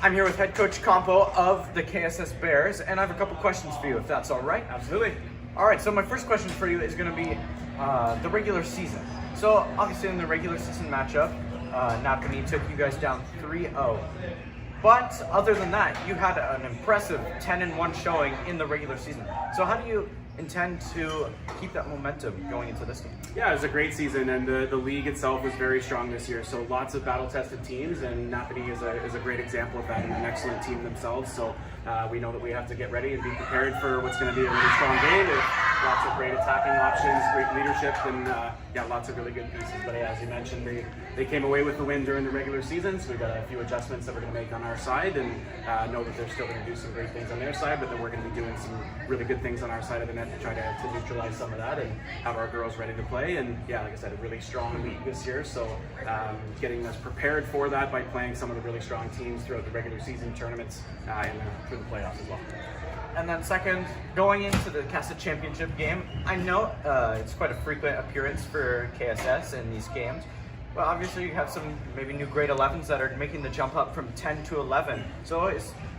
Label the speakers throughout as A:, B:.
A: I'm here with head coach Campo of the KSS Bears, and I have a couple questions for you, if that's all right.
B: Absolutely.
A: All right, so my first question for you is going to be the regular season. So obviously in the regular season matchup, Napanee took you guys down 3-0. But other than that, you had an impressive 10-1 showing in the regular season. So how do you intend to keep that momentum going into this game?
B: Yeah, it was a great season, and the league itself was very strong this year. So lots of battle-tested teams, and Napanee is a great example of that, and an excellent team themselves. So we know that we have to get ready and be prepared for what's going to be a really strong game. With lots of great attacking options, great leadership, and yeah, lots of really good pieces. But yeah, as you mentioned, they came away with the win during the regular season, so we've got a few adjustments that we're going to make on our side, and know that they're still going to do some great things on their side, but then we're going to be doing some really good things on our side of the net to try to neutralize some of that and have our girls ready to play. And yeah, like I said, a really strong league this year, so getting us prepared for that by playing some of the really strong teams throughout the regular season tournaments and through the playoffs as well.
A: And then second, going into the KASSAA Championship game, I know it's quite a frequent appearance for KSS in these games, but obviously you have some maybe new grade 11s that are making the jump up from 10 to 11. So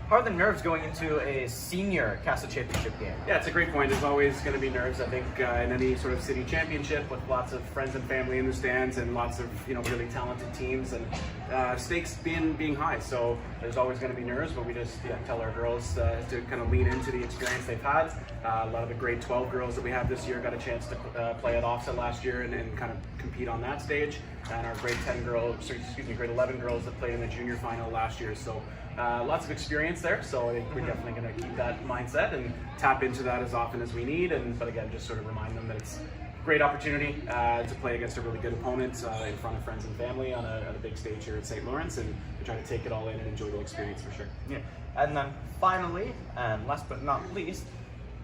A: how are the nerves going into a senior KASSAA Championship game?
B: Yeah, it's a great point. There's always going to be nerves, I think, in any sort of city championship with lots of friends and family in the stands and lots of really talented teams and stakes being high. So there's always going to be nerves, but we just tell our girls to kind of lean into the experience they've had. A lot of the grade 12 girls that we have this year got a chance to play at offset last year and kind of compete on that stage. And our grade 11 girls that played in the junior final last year. So lots of experience there, so I think we're definitely going to keep that mindset and tap into that as often as we need. But again, just sort of remind them that it's a great opportunity to play against a really good opponent in front of friends and family on a big stage here at St. Lawrence, and to try to take it all in and enjoy the experience for sure.
A: Yeah, and then finally, and last but not least,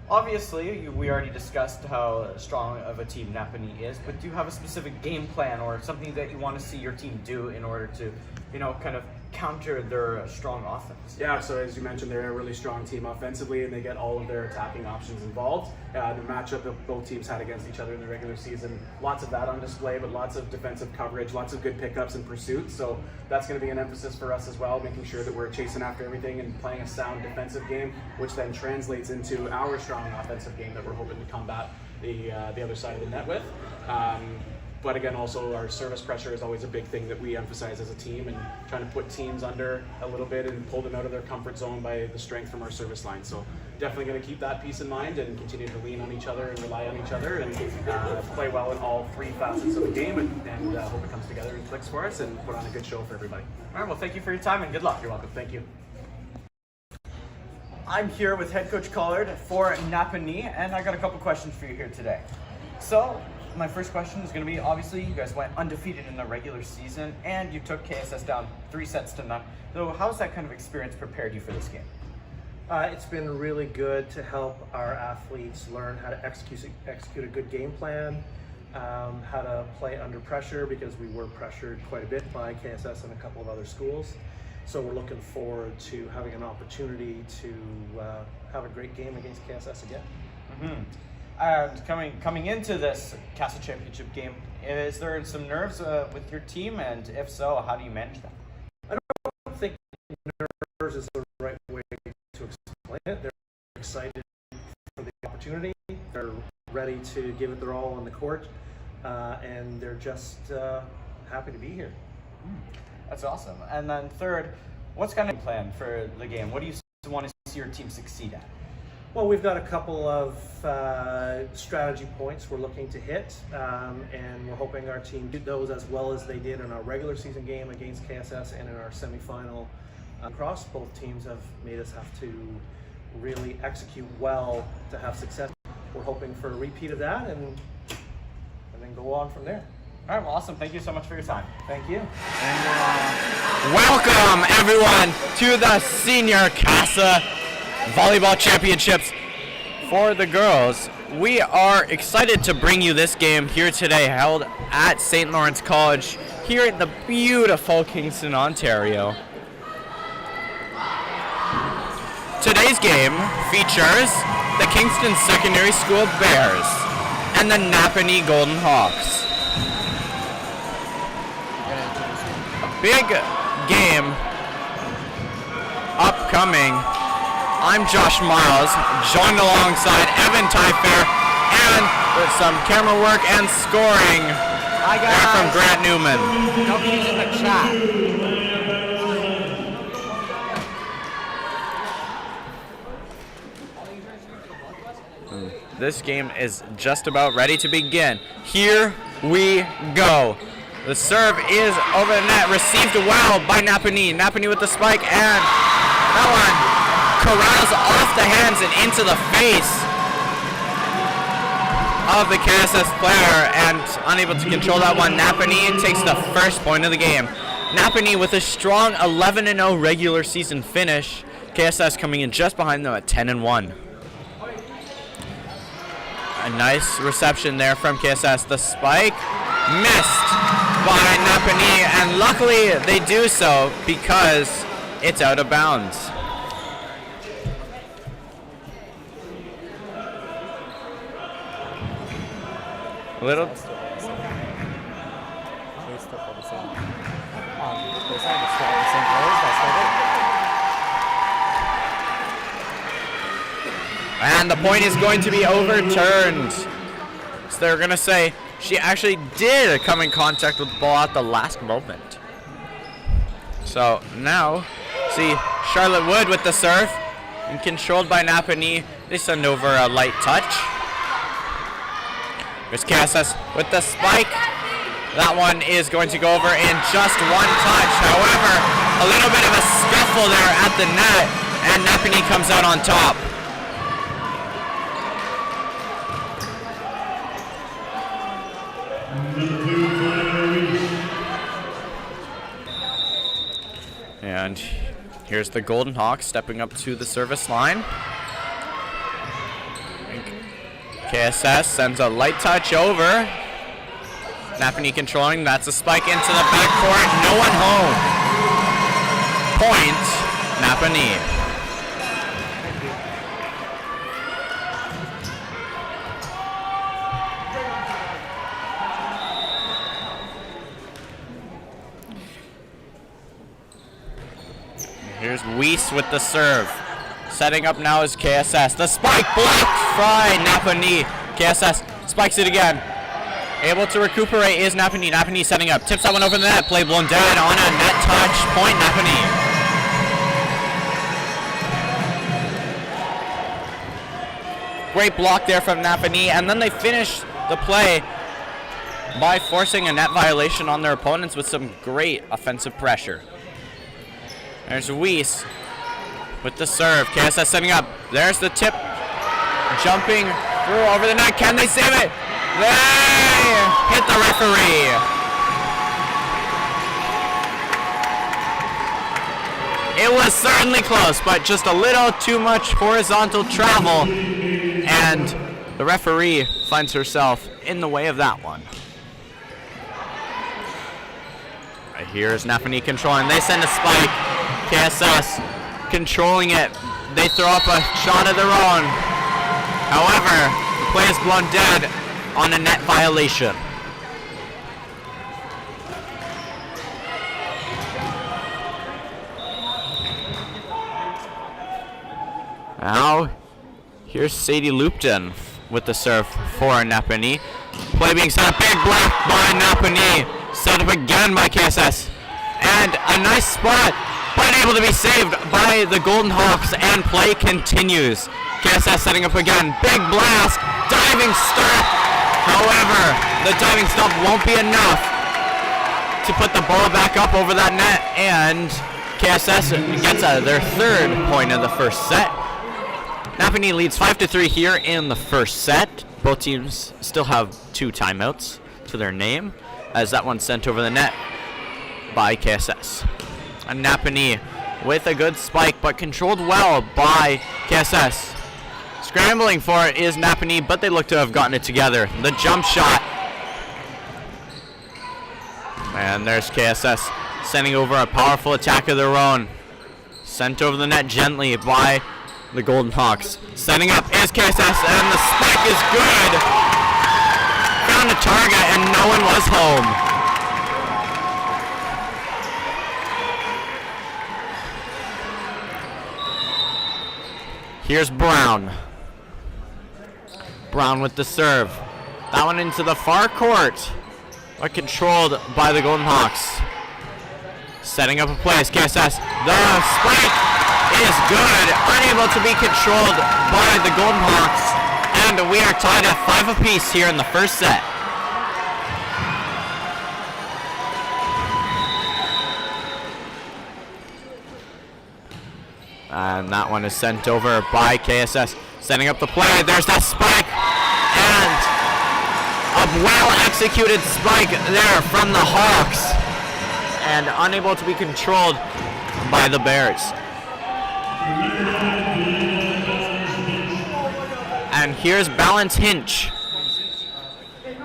A: obviously, we already discussed how strong of a team Napanee is, but do you have a specific game plan or something that you want to see your team do in order to, kind of counter their strong offense?
B: Yeah, so as you mentioned, they're a really strong team offensively, and they get all of their attacking options involved. The matchup that both teams had against each other in the regular season, lots of that on display, but lots of defensive coverage, lots of good pickups and pursuits. So that's going to be an emphasis for us as well, making sure that we're chasing after everything and playing a sound defensive game, which then translates into our strong offensive game that we're hoping to combat the other side of the net with. But again, also our service pressure is always a big thing that we emphasize as a team, and trying to put teams under a little bit and pull them out of their comfort zone by the strength from our service line. So definitely going to keep that piece in mind and continue to lean on each other and rely on each other and play well in all three facets of the game, and hope it comes together and clicks for us and put on a good show for everybody.
A: All right, well, thank you for your time and good luck.
B: You're welcome. Thank you.
A: I'm here with head coach Collard for Napanee, and I got a couple questions for you here today. So my first question is going to be, obviously you guys went undefeated in the regular season and you took KSS down 3-0. So how's that kind of experience prepared you for this game?
C: It's been really good to help our athletes learn how to execute a good game plan, how to play under pressure, because we were pressured quite a bit by KSS and a couple of other schools. So we're looking forward to having an opportunity to have a great game against KSS again.
A: Mm-hmm. And coming into this KASSAA Championship game, is there some nerves with your team? And if so, how do you manage that?
C: I don't think nerves is the right way to explain it. They're excited for the opportunity. They're ready to give it their all on the court. And they're just happy to be here.
A: That's awesome. And then third, what's kind of plan for the game? What do you want to see your team succeed at?
C: Well, we've got a couple of strategy points we're looking to hit, and we're hoping our team did those as well as they did in our regular season game against KSS and in our semifinal across. Both teams have made us have to really execute well to have success. We're hoping for a repeat of that and then go on from there.
A: All right, well, awesome. Thank you so much for your time.
C: Thank you.
D: Welcome, everyone, to the Senior KASSAA Volleyball Championships for the girls. We are excited to bring you this game here today, held at St. Lawrence College here in the beautiful Kingston, Ontario. Today's game features the Kingston Secondary School Bears and the Napanee Golden Hawks. A big game upcoming. I'm Josh Miles, joined alongside Evan Tyfair, and with some camera work and scoring from Grant Newman.
E: Don't be using the chat.
D: This game is just about ready to begin. Here we go. The serve is over the net, received well by Napanee. Napanee with the spike, and that one corrals off the hands and into the face of the KSS player, and unable to control that one. Napanee takes the first point of the game. Napanee with a strong 11-0 regular season finish. KSS coming in just behind them at 10-1. A nice reception there from KSS. The spike missed by Napanee, and luckily they do so because it's out of bounds. Little. And the point is going to be overturned. So they're going to say she actually did come in contact with the ball at the last moment. So now, see Charlotte Wood with the serve, and controlled by Napanee. They send over a light touch. There's KSS with the spike. That one is going to go over in just one touch. However, a little bit of a scuffle there at the net, and Napanee comes out on top. And here's the Golden Hawks stepping up to the service line. KSS sends a light touch over. Napanee controlling. That's a spike into the backcourt. No one home. Point, Napanee. Here's Weiss with the serve. Setting up now is KSS. The spike blocked by Napanee. KSS spikes it again. Able to recuperate is Napanee. Napanee setting up. Tips that one over the net. Play blown dead on a net touch. Point Napanee. Great block there from Napanee. And then they finish the play by forcing a net violation on their opponents with some great offensive pressure. There's Weiss with the serve. KSS setting up. There's the tip. Jumping through over the net. Can they save it? They hit the referee. It was certainly close, but just a little too much horizontal travel. And the referee finds herself in the way of that one. Right here is Napanee controlling. They send a spike. KSS controlling it. They throw up a shot of their own. However, the play is blown dead on a net violation. Now, here's Sadie Lupton with the serve for Napanee. Play being set up. Big block by Napanee. Set up again by KSS. And a nice spot, but able to be saved by the Golden Hawks, and play continues. KSS setting up again. Big blast. Diving stop. However, the diving stop won't be enough to put the ball back up over that net, and KSS gets their third point of the first set. Napanee leads 5-3 here in the first set. Both teams still have 2 timeouts to their name, as that one's sent over the net by KSS. And Napanee with a good spike, but controlled well by KSS. Scrambling for it is Napanee, but they look to have gotten it together. The jump shot. And there's KSS sending over a powerful attack of their own. Sent over the net gently by the Golden Hawks. Setting up is KSS, and the spike is good. Found a target, and no one was home. Here's Brown. Brown with the serve. That one into the far court, but controlled by the Golden Hawks. Setting up a play as KSS. The spike is good. Unable to be controlled by the Golden Hawks. And we are tied at 5 apiece here in the first set. And that one is sent over by KSS. Setting up the play. There's that spike. And a well-executed spike there from the Hawks. And unable to be controlled by the Bears. And here's Balance Hinch.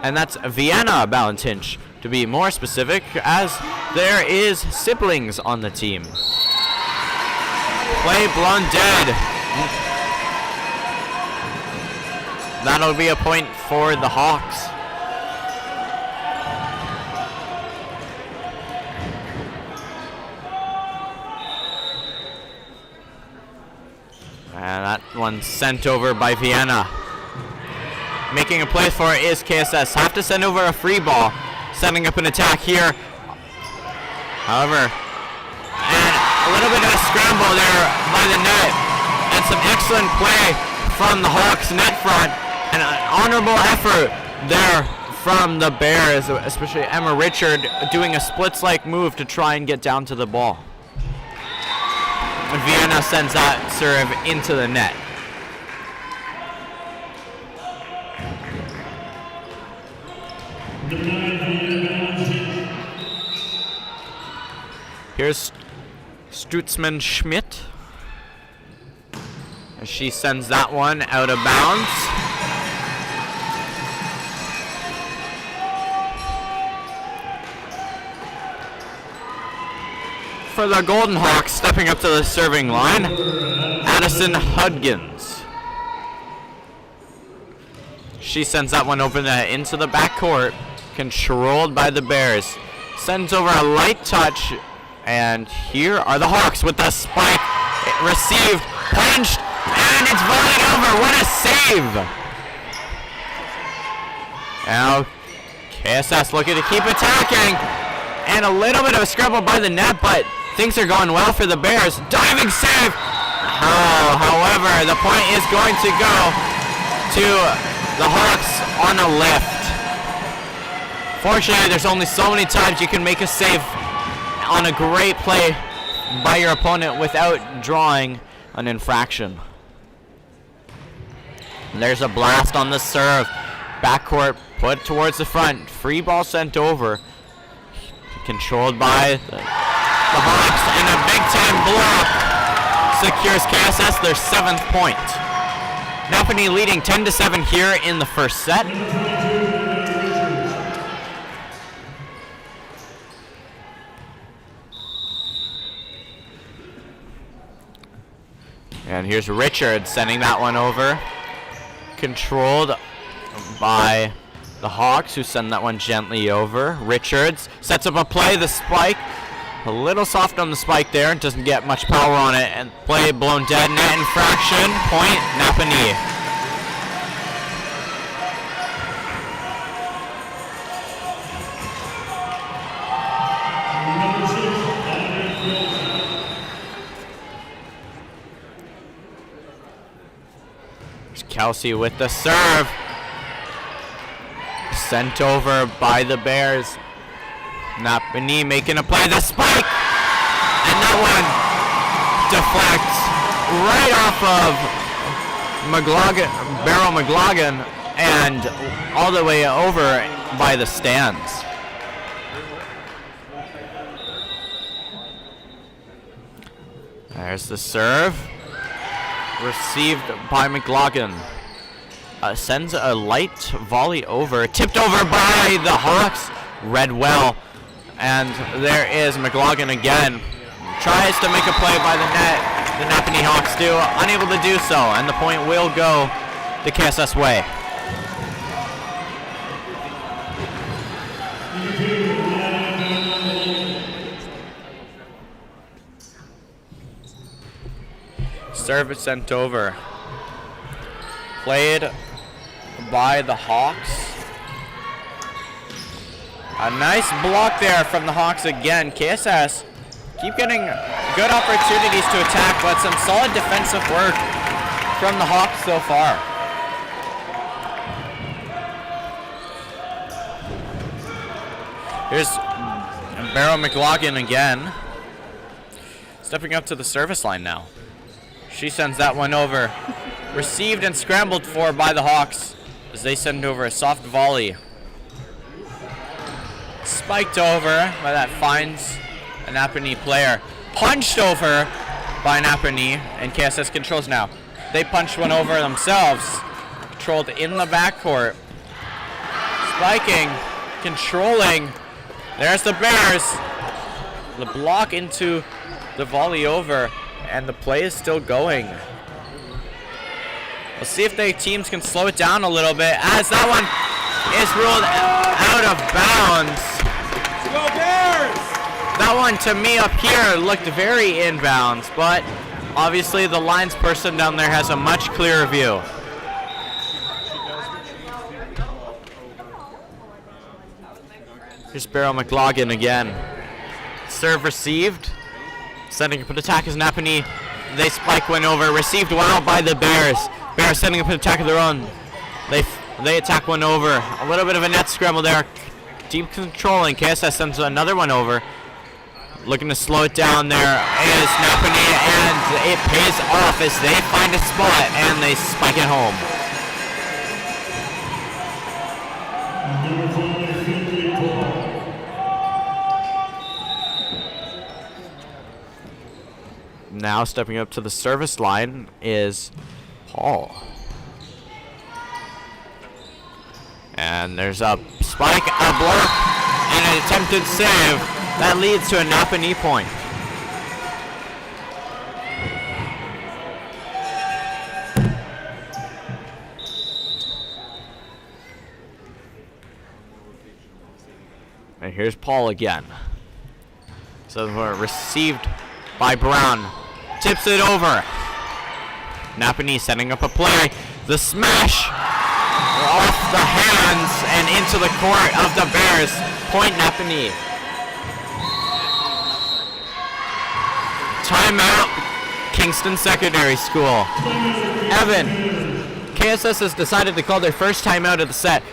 D: And that's Vienna Balance Hinch, to be more specific, as there is siblings on the team. Play blown dead. That'll be a point for the Hawks. And that one sent over by Vienna. Making a play for it is KSS. Have to send over a free ball. Setting up an attack here. However, and a little bit of a scramble there by the net. And some excellent play from the Hawks net front. And an honorable effort there from the Bears, especially Emma Richard doing a splits-like move to try and get down to the ball. Vienna sends that serve into the net. Here's Stutzman Schmidt. As she sends that one out of bounds. For the Golden Hawks, stepping up to the serving line, Addison Hudgens. She sends that one open into the backcourt, controlled by the Bears. Sends over a light touch, and here are the Hawks with the spike. Received, punched, and it's volleyed over. What a save! Now, KSS looking to keep attacking, and a little bit of a scramble by the net, but things are going well for the Bears. Diving save! Oh, however, the point is going to go to the Hawks on a lift. Fortunately, there's only so many times you can make a save on a great play by your opponent without drawing an infraction. And there's a blast on the serve. Backcourt put towards the front. Free ball sent over. Controlled by the Hawks, and a big-time block secures KSS their 7th point. Napanee leading 10-7 here in the first set. And here's Richard sending that one over. Controlled by the Hawks, who send that one gently over. Richards sets up a play, the spike. A little soft on the spike there, doesn't get much power on it, and play blown dead. Net infraction, point, Napanee. There's Kelsey with the serve. Sent over by the Bears. Napanee making a play, the spike! And that one deflects right off of Beryl McLaughlin, and all the way over by the stands. There's the serve. Received by McLaughlin. Sends a light volley over, tipped over by the Hawks. Read well, and there is McLaughlin again. Tries to make a play by the net. The Napanee Hawks do, unable to do so, and the point will go the KSS way. Serve is sent over. played by the Hawks. A nice block there from the Hawks again. KSS keep getting good opportunities to attack, but some solid defensive work from the Hawks so far. Here's Barrow McLaughlin again. Stepping up to the service line now. She sends that one over. Received and scrambled for by the Hawks as they send over a soft volley. Spiked over by that finds an Napanee player. Punched over by Napanee, and KSS controls now. They punched one over themselves. Controlled in the backcourt. Spiking, controlling. There's the Bears. The block into the volley over, and the play is still going. We'll see if the teams can slow it down a little bit as that one is ruled out of bounds.
B: Go Bears!
D: That one to me up here looked very inbounds, but obviously the lines person down there has a much clearer view. Here's Barrow McLaughlin again. Serve received. Sending up an attack is Napanee. They spike one over. Received well by the Bears. Bears sending up an attack of their own. They attack one over. A little bit of a net scramble there. Team controlling. KSS sends another one over. Looking to slow it down there is Napanee, and it pays off as they find a spot and they spike it home. Now stepping up to the service line is Paul. And there's a spike, a block, and an attempted save. That leads to a Napanee point. And here's Paul again. So we're received by Brown. Tips it over. Napanee setting up a play. The smash off the hands and into the court of the Bears. Point Napanee. Timeout, Kingston Secondary School. Evan, KSS has decided to call their first timeout of the set.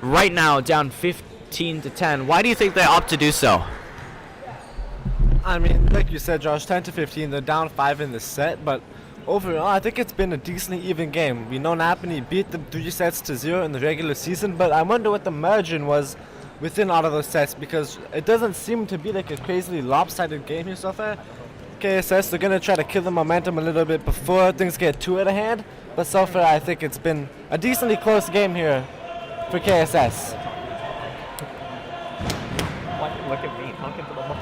D: Right now, down 15-10. Why do you think they opt to do so?
F: I mean, like you said, Josh, 10-15, they're down 5 in the set, but overall, I think it's been a decently even game. We know Napanee beat them 3-0 in the regular season, but I wonder what the margin was within all of those sets, because it doesn't seem to be like a crazily lopsided game here so far. KSS, they're going to try to kill the momentum a little bit before things get too out of hand, but so far I think it's been a decently close game here for KSS.
A: Look at me, talking to the mic.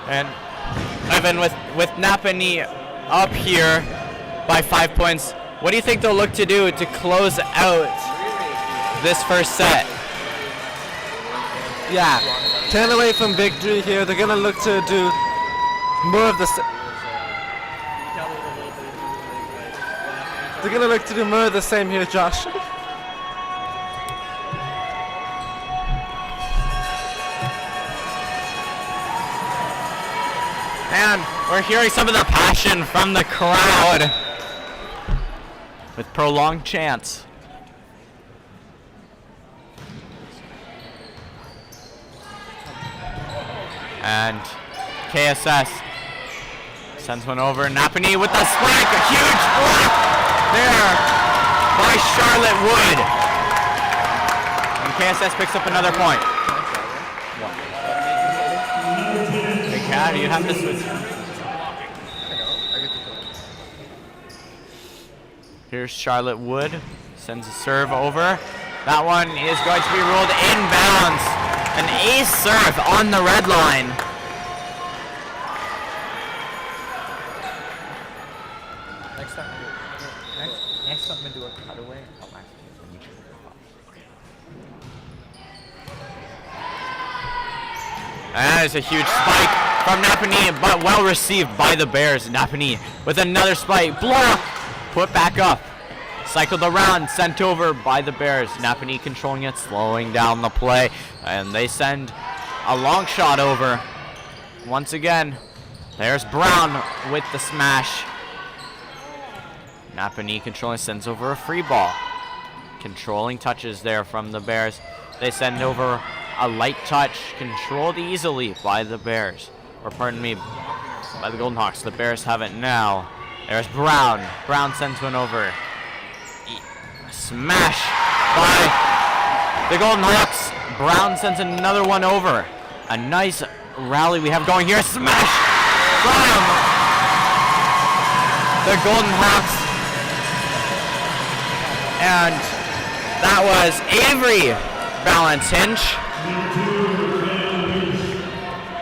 D: And Evan, with Napanee up here by 5 points, what do you think they'll look to do to close out this first set?
F: Yeah, 10 away from victory here. They're going to look to do more of the They're going to look to do more of the same here, Josh.
D: And we're hearing some of the passion from the crowd with prolonged chants. And KSS sends one over. Napanee with the spike. A huge block there by Charlotte Wood. And KSS picks up another point. You have to switch. Here's Charlotte Wood. Sends a serve over. That one is going to be ruled inbounds. An ace serve on the red line.
E: Next time we do a cutaway.
D: That is a huge spike from Napanee, but well received by the Bears. Napanee with another spike. Block! Put back up. Cycled around, sent over by the Bears. Napanee controlling it, slowing down the play. And they send a long shot over. Once again, there's Brown with the smash. Napanee controlling, sends over a free ball. Controlling touches there from the Bears. They send over a light touch, controlled easily by the Bears. Or pardon me, by the Golden Hawks. The Bears have it now. There's Brown. Brown sends one over. Smash by the Golden Hawks. Brown sends another one over. A nice rally we have going here. Smash from the Golden Hawks. And that was Avery Balance Hinch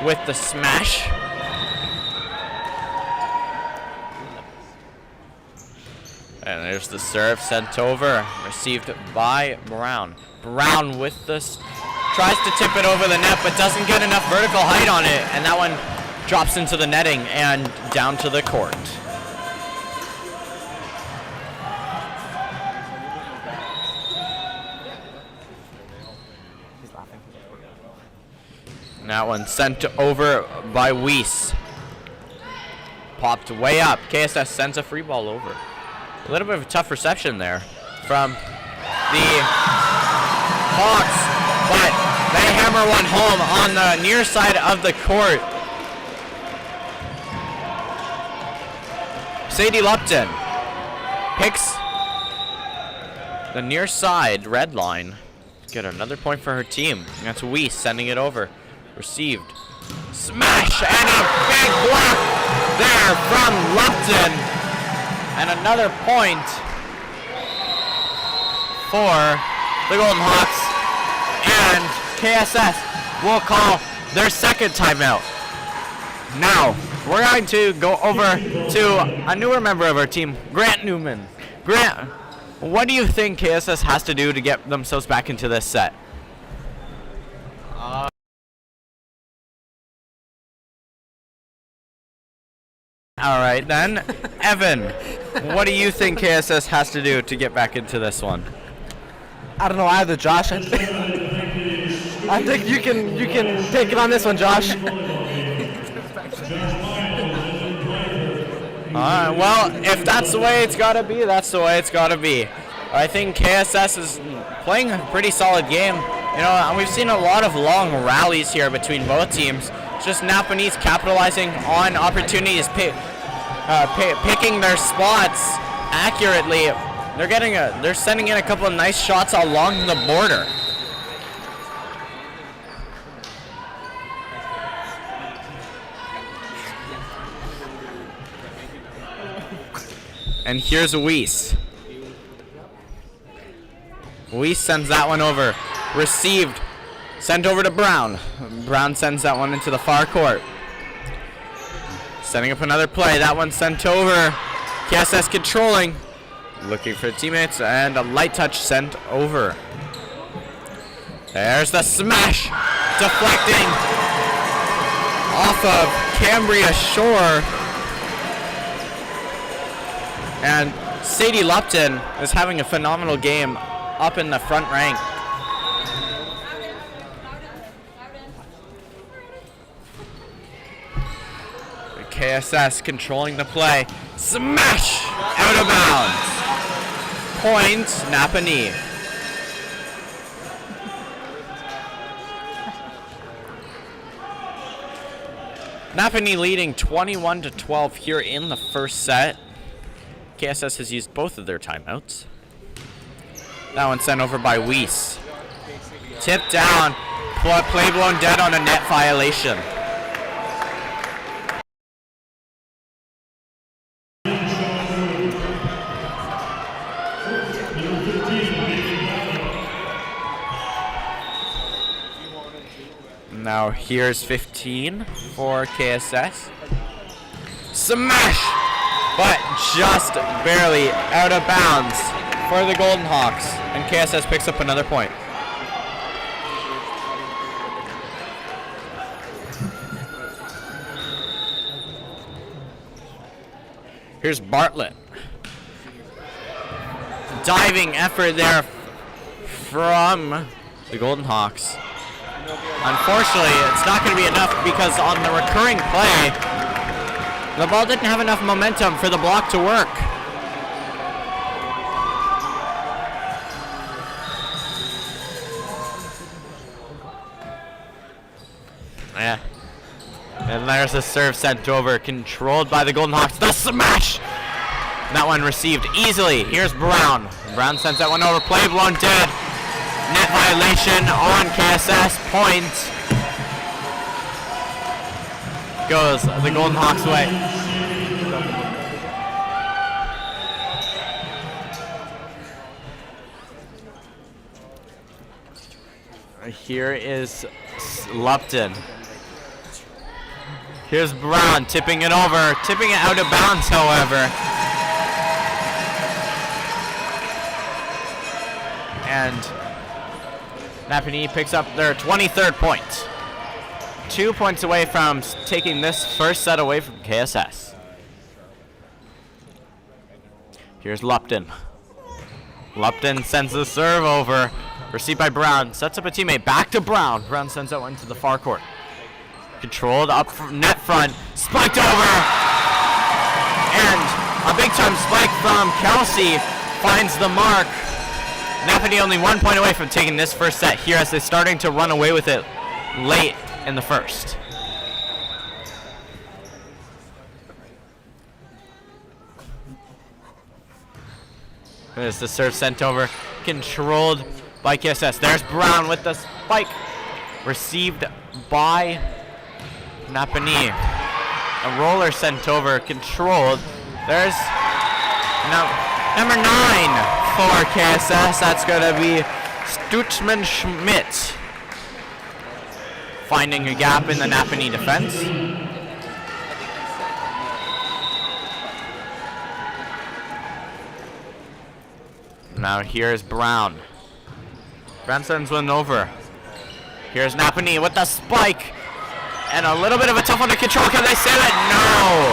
D: with the smash. And there's the serve sent over, received by Brown. Brown with this, tries to tip it over the net, but doesn't get enough vertical height on it. And that one drops into the netting and down to the court. And that one sent over by Weiss. Popped way up. KSS sends a free ball over. A little bit of a tough reception there from the Hawks, but they hammer one home on the near side of the court. Sadie Lupton picks the near side red line. Get another point for her team. That's Weiss sending it over. Received. Smash and a big block there from Lupton. And another point for the Golden Hawks. And KSS will call their second timeout. Now, we're going to go over to a newer member of our team, Grant Newman. Grant, what do you think KSS has to do to get themselves back into this set? All right, then. Evan, what do you think KSS has to do to get back into this one?
F: I don't know either, Josh. I think you can take it on this one, Josh.
D: Well, if that's the way it's got to be, that's the way it's got to be. I think KSS is playing a pretty solid game. You know, and we've seen a lot of long rallies here between both teams. It's just Napanee's capitalizing on opportunities, picking their spots accurately. They're sending in a couple of nice shots along the border. And here's Weiss. Weiss sends that one over. Received. Sent over to Brown. Brown sends that one into the far court. Setting up another play. That one sent over. KSS controlling. Looking for teammates. And a light touch sent over. There's the smash. Deflecting off of Cambria Shore. And Sadie Lupton is having a phenomenal game up in the front rank. KSS controlling the play. Smash! Out of bounds. Point, Napanee. Napanee leading 21-12 here in the first set. KSS has used both of their timeouts. That one sent over by Weiss. Tipped down. Play blown dead on a net violation. Now here's 15 for KSS. Smash! But just barely out of bounds for the Golden Hawks. And KSS picks up another point. Here's Bartlett. Diving effort there from the Golden Hawks. Unfortunately, it's not going to be enough because on the recurring play, the ball didn't have enough momentum for the block to work. Yeah. And there's a serve sent over, controlled by the Golden Hawks. The smash! That one received easily. Here's Brown. Brown sends that one over. Play blown dead. Net violation on KSS. Point goes the Golden Hawks' way. Here is Lupton. Here's Brown tipping it over, tipping it out of bounds, however. And Napanee picks up their 23rd point. 2 points away from taking this first set away from KSS. Here's Lupton. Lupton sends the serve over. Received by Brown. Sets up a teammate. Back to Brown. Brown sends that one to the far court. Controlled up from net front. Spiked over. And a big time spike from Kelsey finds the mark. Napanee only 1 point away from taking this first set here as they're starting to run away with it late in the first. There's the serve sent over. Controlled by KSS. There's Brown with the spike. Received by Napanee. A roller sent over. Controlled. There's number 9 for KSS. That's going to be Stutzman Schmidt. Finding a gap in the Napanee defense. Now here's Brown. Brown sends one over. Here's Napanee with the spike. And a little bit of a tough one to control. Can they save it? No.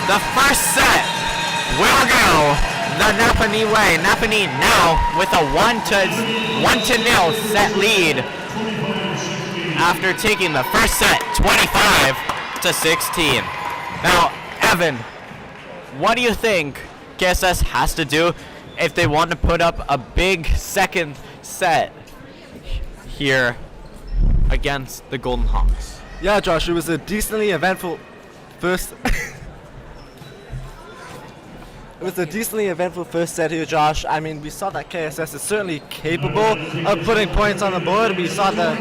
D: The first set will go the Napanee way. Napanee now with a 1-0 set lead after taking the first set 25-16. Now, Evan, what do you think KSS has to do if they want to put up a big second set here against the Golden Hawks?
F: Yeah, Josh, it was a decently eventful first. It was a decently eventful first set here, Josh. I mean, we saw that KSS is certainly capable of putting points on the board. We saw the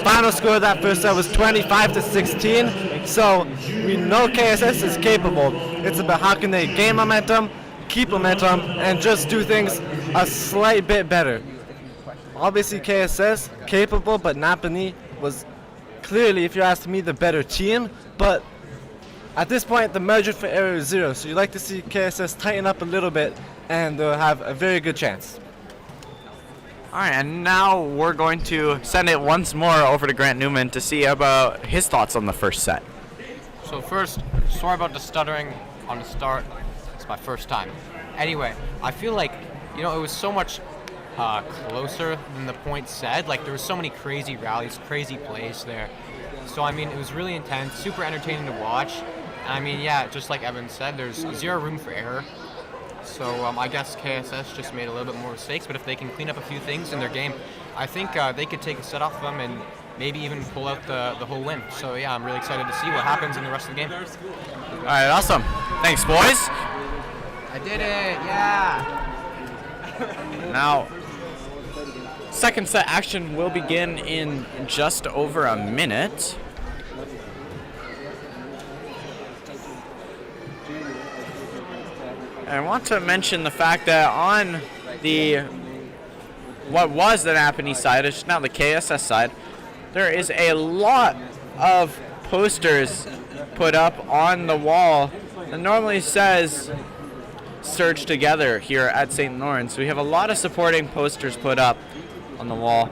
F: final score of that first set was 25-16. So we know KSS is capable. It's about how can they gain momentum, keep momentum, and just do things a slight bit better. Obviously, KSS capable, but Napanee was clearly, if you ask me, the better team. But at this point, the margin for error is 0, so you like to see KSS tighten up a little bit, and they'll have a very good chance.
D: All right, and now we're going to send it once more over to Grant Newman to see about his thoughts on the first set.
G: So first, sorry about the stuttering on the start. It's my first time. Anyway, I feel like, it was so much closer than the point said. Like, there were so many crazy rallies, crazy plays there. So, I mean, it was really intense, super entertaining to watch. And I mean, yeah, just like Evan said, there's 0 room for error. So I guess KSS just made a little bit more mistakes, but if they can clean up a few things in their game, I think they could take a set off them and maybe even pull out the whole win. So yeah, I'm really excited to see what happens in the rest of the game.
D: All right, awesome. Thanks, boys.
G: I did it, yeah!
D: Now, second set action will begin in just over a minute. And I want to mention the fact that on what was the Napanee side, it's now the KSS side, there is a lot of posters put up on the wall that normally says "Surge Together" here at St. Lawrence. We have a lot of supporting posters put up on the wall.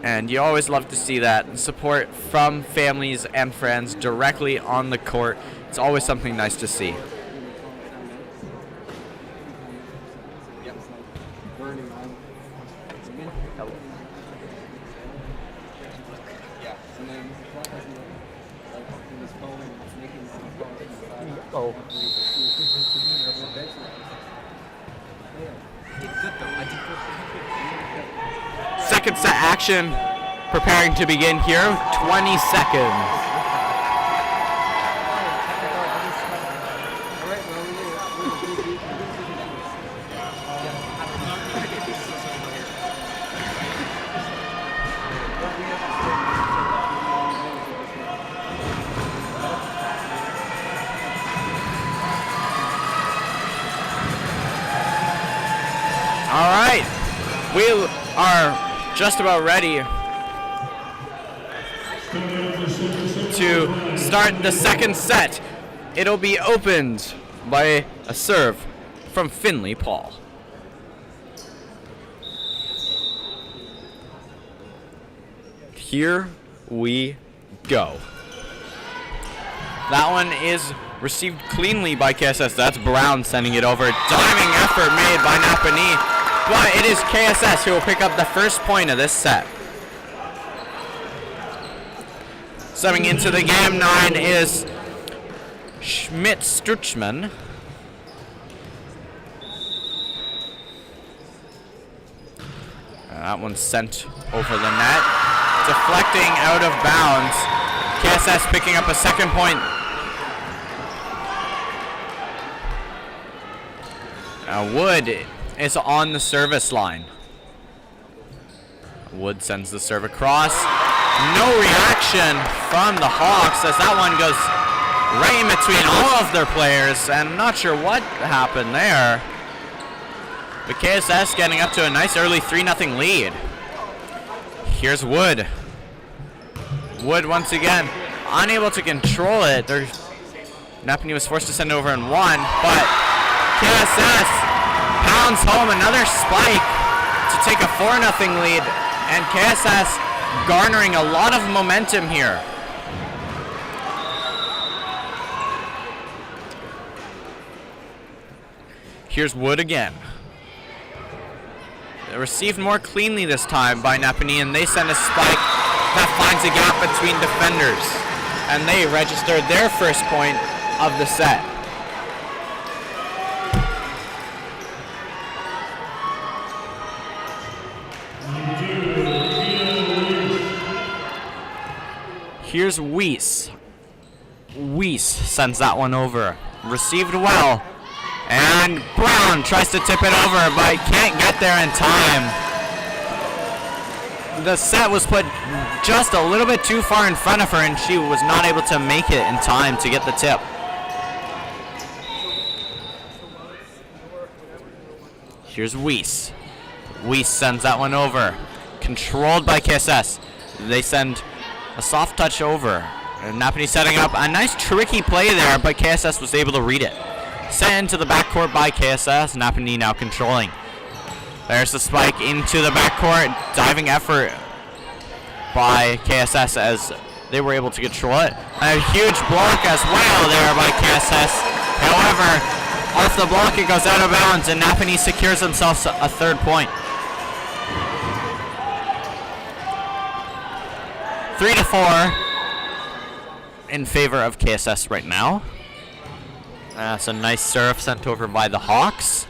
D: And you always love to see that support from families and friends directly on the court. It's always something nice to see.
E: Oh.
D: Second set action preparing to begin here. 20 seconds. All right, we are just about ready to start the second set. It'll be opened by a serve from Finley Paul. Here we go. That one is received cleanly by KSS. That's Brown sending it over. Diving effort made by Napanee. But it is KSS who will pick up the first point of this set. Subbing into the game 9 is Schmidt-Stutzman. That one's sent over the net. Deflecting out of bounds. KSS picking up a second point. Wood is on the service line. Wood sends the serve across. No reaction from the Hawks as that one goes right in between all of their players, and not sure what happened there. But KSS getting up to a nice early 3-0 lead. Here's Wood. Wood once again unable to control it. Napanee was forced to send over in one, but KSS pounds home another spike to take a 4-0 lead, and KSS garnering a lot of momentum here. Here's Wood again. They received more cleanly this time by Napanee, and they send a spike that finds a gap between defenders, and they registered their first point of the set. Here's Weiss. Weiss sends that one over. Received well. And Brown tries to tip it over, but can't get there in time. The set was put just a little bit too far in front of her, and she was not able to make it in time to get the tip. Here's Weiss. Weiss sends that one over. Controlled by KSS. They send a soft touch over. And Napanee setting up a nice tricky play there, but KSS was able to read it. Sent into the backcourt by KSS. Napanee now controlling. There's the spike into the backcourt. Diving effort by KSS as they were able to control it. A huge block as well there by KSS. However, off the block it goes out of bounds, and Napanee secures themselves a third point. 3-4 in favor of KSS right now. That's a nice serve sent over by the Hawks.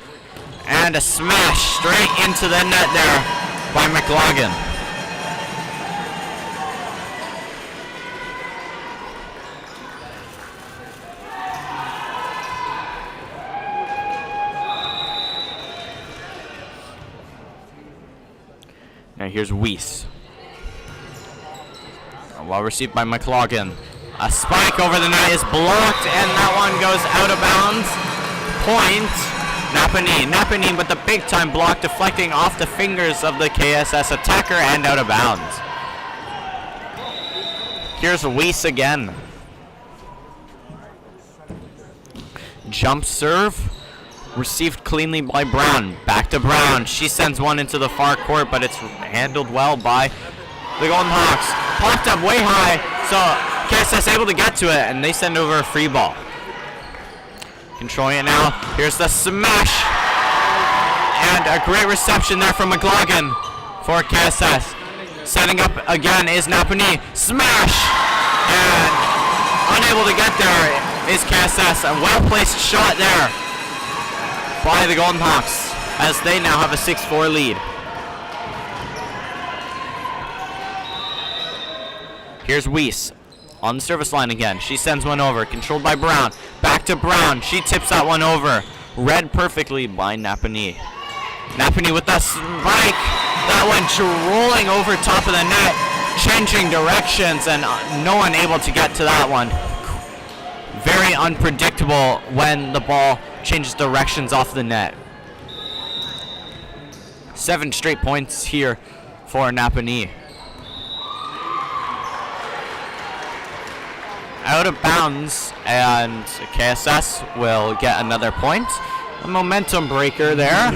D: And a smash straight into the net there by McLaughlin. Now here's Weiss. Well received by McLaughlin. A spike over the net is blocked, and that one goes out of bounds. Point, Napanee. Napanee with the big time block deflecting off the fingers of the KSS attacker and out of bounds. Here's Weiss again. Jump serve. Received cleanly by Brown. Back to Brown. She sends one into the far court, but it's handled well by The Golden Hawks popped up way high, so KSS able to get to it, and they send over a free ball. Controlling it now. Here's the smash, and a great reception there from McLaughlin for KSS. Setting up again is Napanee. Smash, and unable to get there is KSS. A well-placed shot there by the Golden Hawks as they now have a 6-4 lead. Here's Weiss on the service line again. She sends one over, controlled by Brown. Back to Brown. She tips that one over. Read perfectly by Napanee. Napanee with the spike. That one rolling over top of the net, changing directions, and no one able to get to that one. Very unpredictable when the ball changes directions off the net. 7 straight points here for Napanee. Out of bounds, and KSS will get another point. A momentum breaker there.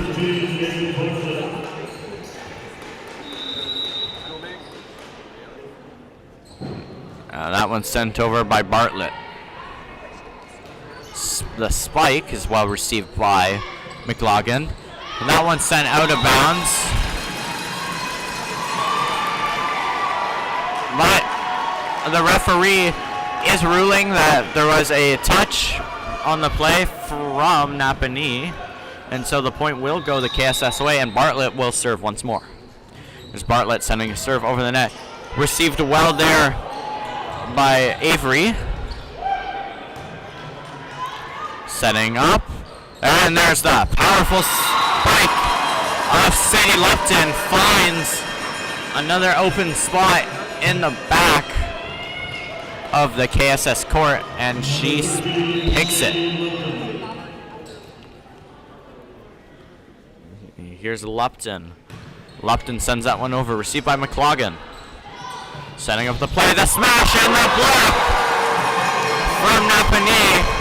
D: That one's sent over by Bartlett. The spike is well received by McLaughlin. And that one's sent out of bounds. But the referee is ruling that there was a touch on the play from Napanee, and so the point will go the KSS way, and Bartlett will serve once more. There's Bartlett sending a serve over the net. Received well there by Avery. Setting up, and there's the powerful spike of Sadie Lupton. Finds another open spot in the back of the KSS court, and she picks it. Here's Lupton. Lupton sends that one over, received by McLaughlin. Setting up the play, the smash and the block from Napanee.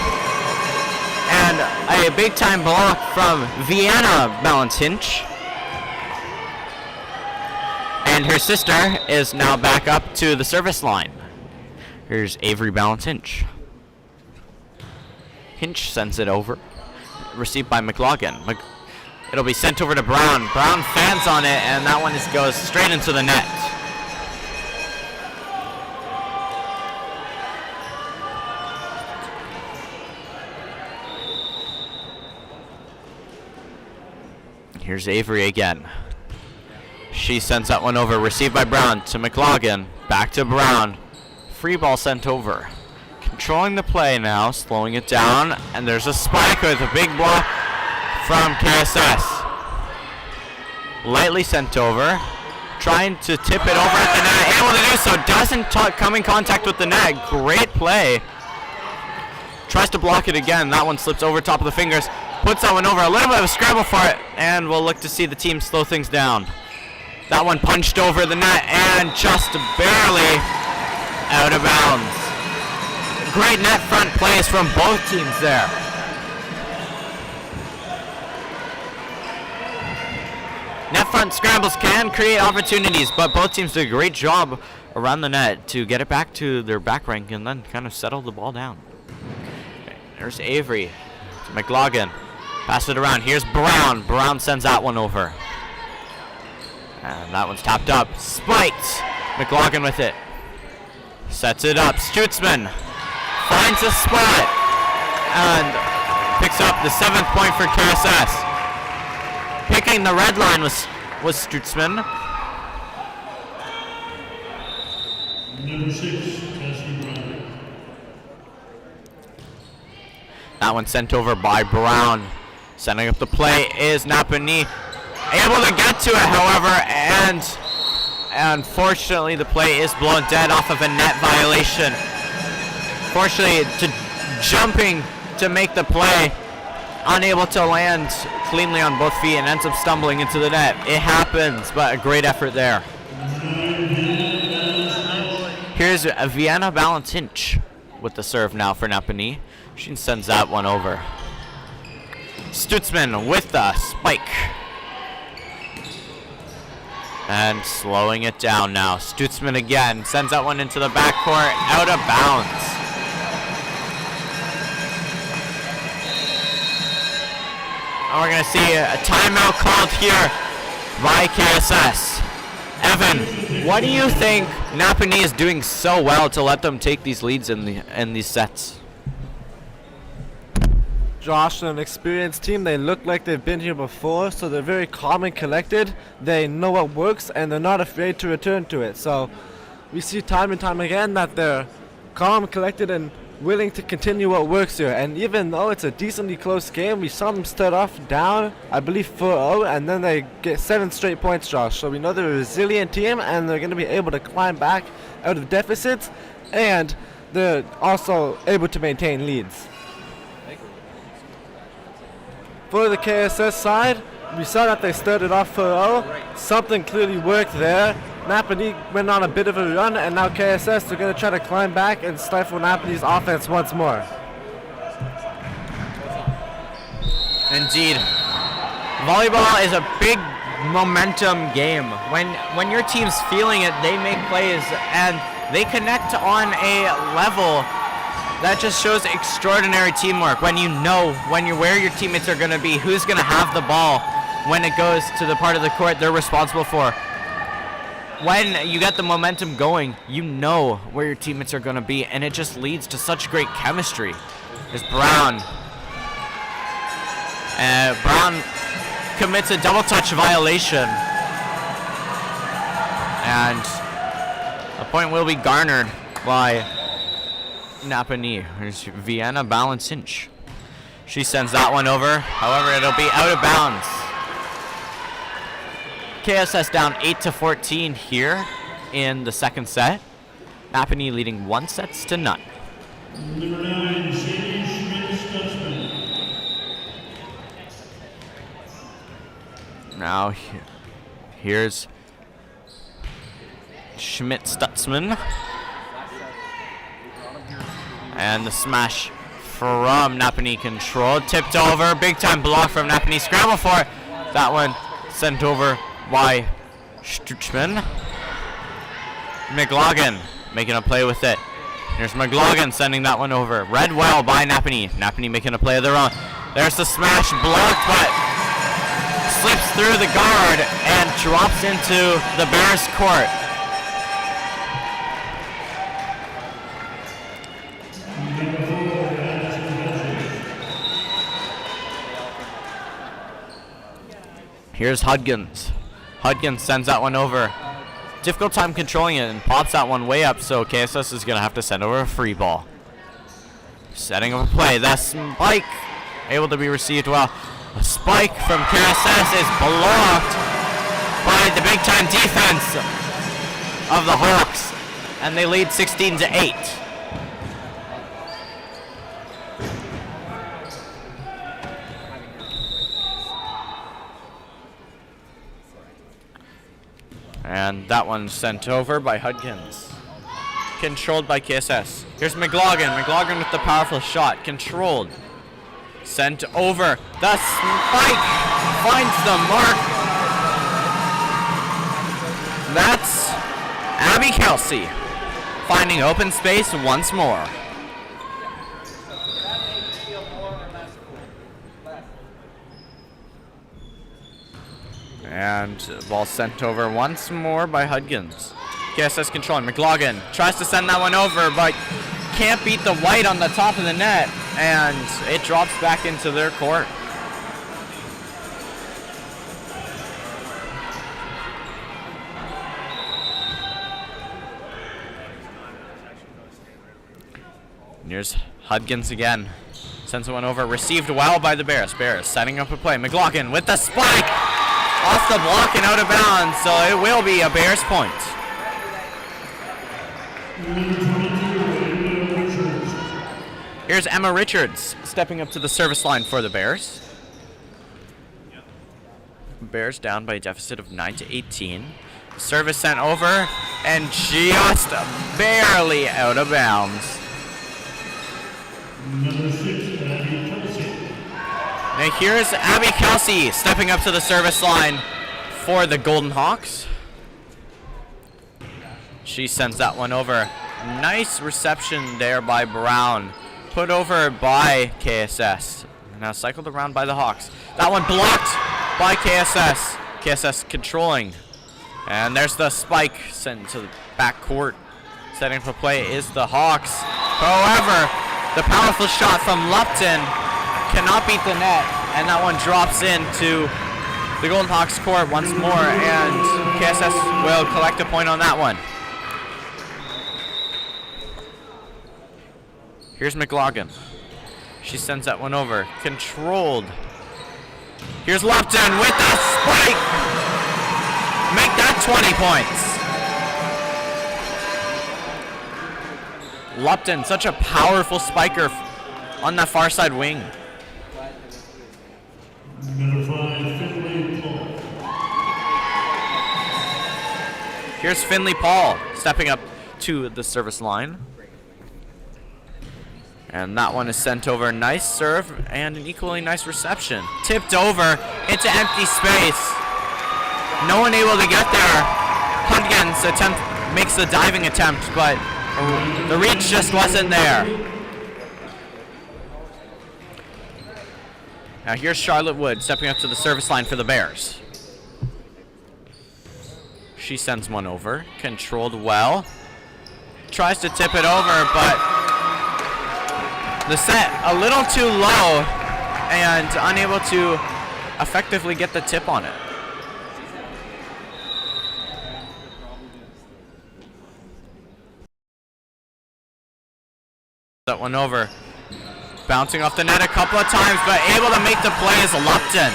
D: And a big time block from Vienna Valentinch. And her sister is now back up to the service line. Here's Avery Valentinch. Hinch sends it over. Received by McLaughlin. It'll be sent over to Brown. Brown fans on it, and that one goes straight into the net. Here's Avery again. She sends that one over. Received by Brown to McLaughlin. Back to Brown. Free ball sent over. Controlling the play now, slowing it down, and there's a spike with a big block from KSS. Lightly sent over, trying to tip it over at the net, able to do so, doesn't come in contact with the net. Great play. Tries to block it again, that one slips over top of the fingers, puts that one over, a little bit of a scramble for it, and we'll look to see the team slow things down. That one punched over the net and just barely out of bounds. Great net front plays from both teams there. Net front scrambles can create opportunities, but both teams did a great job around the net to get it back to their back rank and then kind of settle the ball down. Okay, there's Avery to McLaughlin. Pass it around. Here's Brown. Brown sends that one over. And that one's tapped up. Spiked. McLaughlin with it. Sets it up. Stutzman finds a spot and picks up the 7th point for KSS. Picking the red line was Stutzman.
H: Number 6, Cassie Brown.
D: That one sent over by Brown. Setting up the play is Napanee. Able to get to it, however, and unfortunately the play is blown dead off of a net violation. Fortunately, jumping to make the play, unable to land cleanly on both feet and ends up stumbling into the net. It happens, but a great effort there. Here's Vienna Valentinch with the serve now for Napanee. She sends that one over. Stutzman with the spike. And slowing it down now. Stutzman again sends that one into the backcourt, out of bounds. And we're going to see a timeout called here by KSS. Evan, what do you think Napanee is doing so well to let them take these leads in these sets?
F: Josh, an experienced team. They look like they've been here before, so they're very calm and collected. They know what works, and they're not afraid to return to it. So we see time and time again that they're calm, collected, and willing to continue what works here. And even though it's a decently close game, we saw them start off down, I believe 4-0, and then they get 7 straight points, Josh. So we know they're a resilient team, and they're going to be able to climb back out of deficits, and they're also able to maintain leads. For the KSS side, we saw that they started off 4-0. Something clearly worked there. Napanee went on a bit of a run, and now KSS are going to try to climb back and stifle Napanee's offense once more.
D: Indeed. Volleyball is a big momentum game. When your team's feeling it, they make plays, and they connect on a level that just shows extraordinary teamwork. When you know where your teammates are going to be, who's going to have the ball when it goes to the part of the court they're responsible for. When you get the momentum going, you know where your teammates are going to be, and it just leads to such great chemistry. There's Brown. Brown commits a double touch violation, and a point will be garnered by Napanee. Here's Vienna Balancinch. She sends that one over. However, it'll be out of bounds. KSS down 8-14 here in the second set. Napanee leading 1-0.
H: Number 9, Sadie Schmidt-Stutzman.
D: Now here's Schmidt-Stutzman. And the smash from Napanee controlled. Tipped over. Big time block from Napanee. Scramble for it. That one sent over by Stutzman. McLaughlin making a play with it. Here's McLaughlin sending that one over. Read well by Napanee. Napanee making a play of their own. There's the smash blocked, but slips through the guard and drops into the Bears' court. Here's Hudgens. Hudgens sends that one over. Difficult time controlling it and pops that one way up, so KSS is going to have to send over a free ball. Setting up a play. That spike able to be received well. A spike from KSS is blocked by the big time defense of the Hawks, and they lead 16-8. And that one's sent over by Hudgens. Controlled by KSS. Here's McLaughlin. McLaughlin with the powerful shot. Controlled. Sent over. The spike finds the mark. That's Abby Kelsey finding open space once more. And ball sent over once more by Hudgens. KSS controlling. McLaughlin tries to send that one over, but can't beat the white on the top of the net, and it drops back into their court. Here's Hudgens again. Sends one over. Received well by the Bears. Bears setting up a play. McLaughlin with the spike! Off the block and out of bounds, so it will be a Bears point. Here's Emma Richards stepping up to the service line for the Bears. Bears down by a deficit of 9-18. Service sent over and just barely out of bounds.
H: Number 6, Abby Kelsey.
D: Now here's Abby Kelsey stepping up to the service line for the Golden Hawks. She sends that one over. Nice reception there by Brown. Put over by KSS. Now cycled around by the Hawks. That one blocked by KSS. KSS controlling. And there's the spike sent to the back court. Setting for play is the Hawks. However, the powerful shot from Lupton cannot beat the net. And that one drops into the Golden Hawks court once more. And KSS will collect a point on that one. Here's McLaughlin. She sends that one over. Controlled. Here's Lupton with the spike. Make that 20 points. Lupton, such a powerful spiker on that far side wing.
H: Number 5, Finley Paul.
D: Here's Finley Paul stepping up to the service line. And that one is sent over. Nice serve and an equally nice reception. Tipped over into empty space. No one able to get there. Huggins makes the diving attempt, but the reach just wasn't there. Now here's Charlotte Wood stepping up to the service line for the Bears. She sends one over. Controlled well. Tries to tip it over, but the set a little too low and unable to effectively get the tip on it. That one over. Bouncing off the net a couple of times, but able to make the play is Lupton.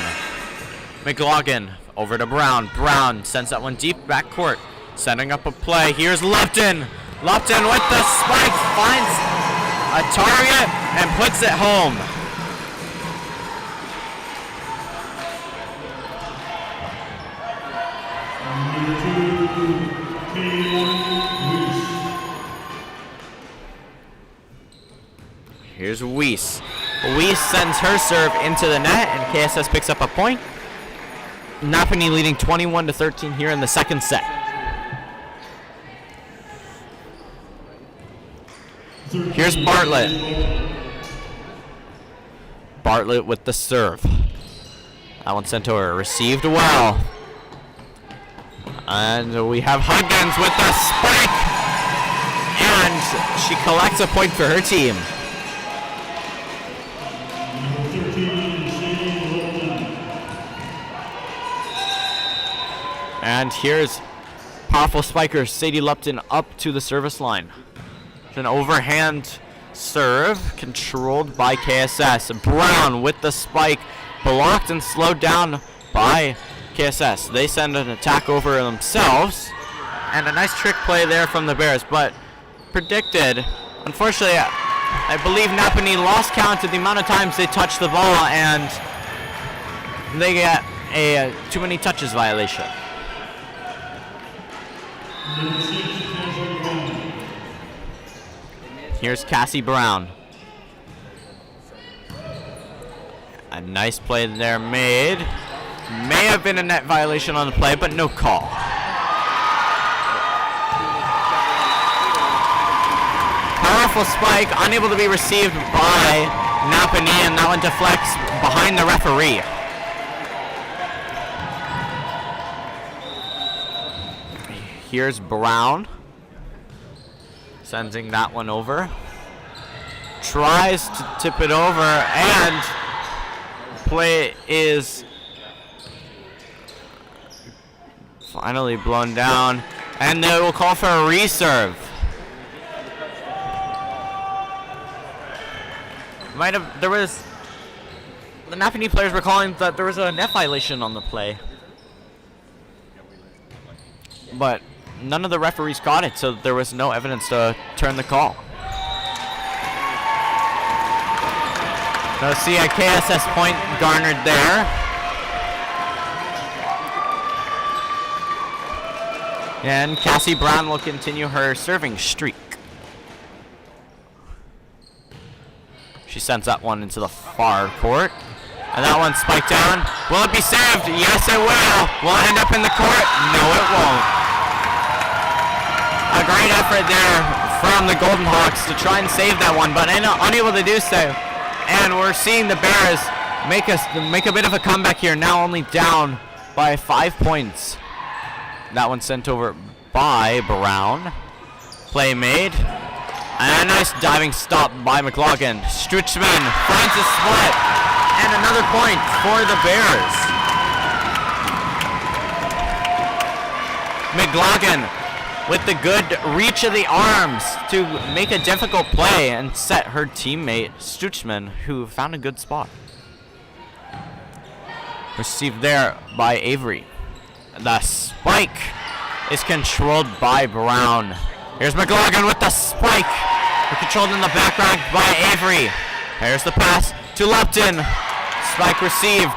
D: McLaughlin over to Brown. Brown sends that one deep backcourt. Setting up a play. Here's Lupton. Lupton with the spike. Finds a target and puts it home. Here's Weiss. Weiss sends her serve into the net, and KSS picks up a point. Napanee leading 21-13 here in the second set. Here's Bartlett. Bartlett with the serve. That one sent over. Received well. And we have Huggins with the spike. And she collects a point for her team. And here's powerful spiker Sadie Lupton up to the service line. An overhand serve controlled by KSS. Brown with the spike, blocked and slowed down by KSS. They send an attack over themselves, and a nice trick play there from the Bears, but predicted. Unfortunately, I believe Napanee lost count of the amount of times they touched the ball, and they get a too many touches violation. Here's Cassie Brown. A nice play there made. May have been a net violation on the play, but no call. Powerful spike, unable to be received by Napanee, and that one deflects behind the referee. Here's Brown. Sending that one over. Tries to tip it over, and play is finally blown down, and they will call for a reserve. The Napanee players were calling that there was a net violation on the play, but none of the referees caught it, so there was no evidence to turn the call. So see a KSS point garnered there. And Cassie Brown will continue her serving streak. She sends that one into the far court. And that one spiked down. Will it be saved? Yes, it will. Will it end up in the court? No, it won't. A great effort there from the Golden Hawks to try and save that one, but unable to do so. And we're seeing the Bears make a bit of a comeback here, now only down by 5 points. That one sent over by Brown. Play made. And a nice diving stop by McLaughlin. Struchman finds a split. And another point for the Bears. McLaughlin with the good reach of the arms to make a difficult play and set her teammate Struchman, who found a good spot. Received there by Avery. The spike is controlled by Brown. Here's McLaughlin with the spike. Controlled in the background by Avery. There's the pass to Lupton. Spike received.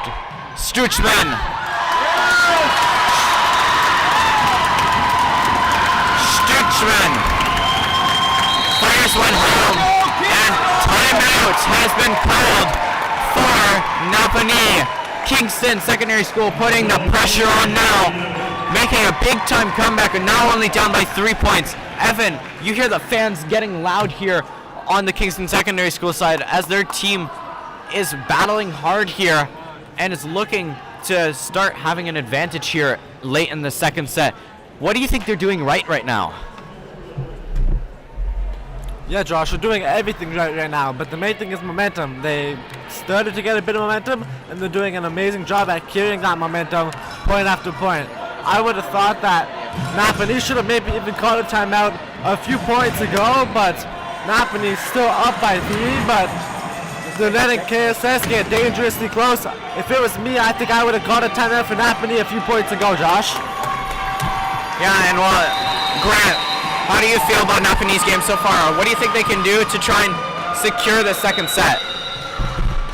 D: Struchman. Struchman fires one home. And timeout has been called for Napanee. Kingston Secondary School putting the pressure on now, making a big time comeback, and now only down by 3 points. Evan, you hear the fans getting loud here on the Kingston Secondary School side as their team is battling hard here and is looking to start having an advantage here late in the second set. What do you think they're doing right now?
F: Yeah, Josh, we're doing everything right now, but the main thing is momentum. They started to get a bit of momentum, and they're doing an amazing job at carrying that momentum point after point. I would have thought that Napanee should have maybe even called a timeout a few points ago, but Napanee's still up by 3, but they're letting KSS get dangerously close. If it was me, I think I would have called a timeout for Napanee a few points ago, Josh.
D: Yeah, and Grant, how do you feel about Napanee's game so far? What do you think they can do to try and secure the second set?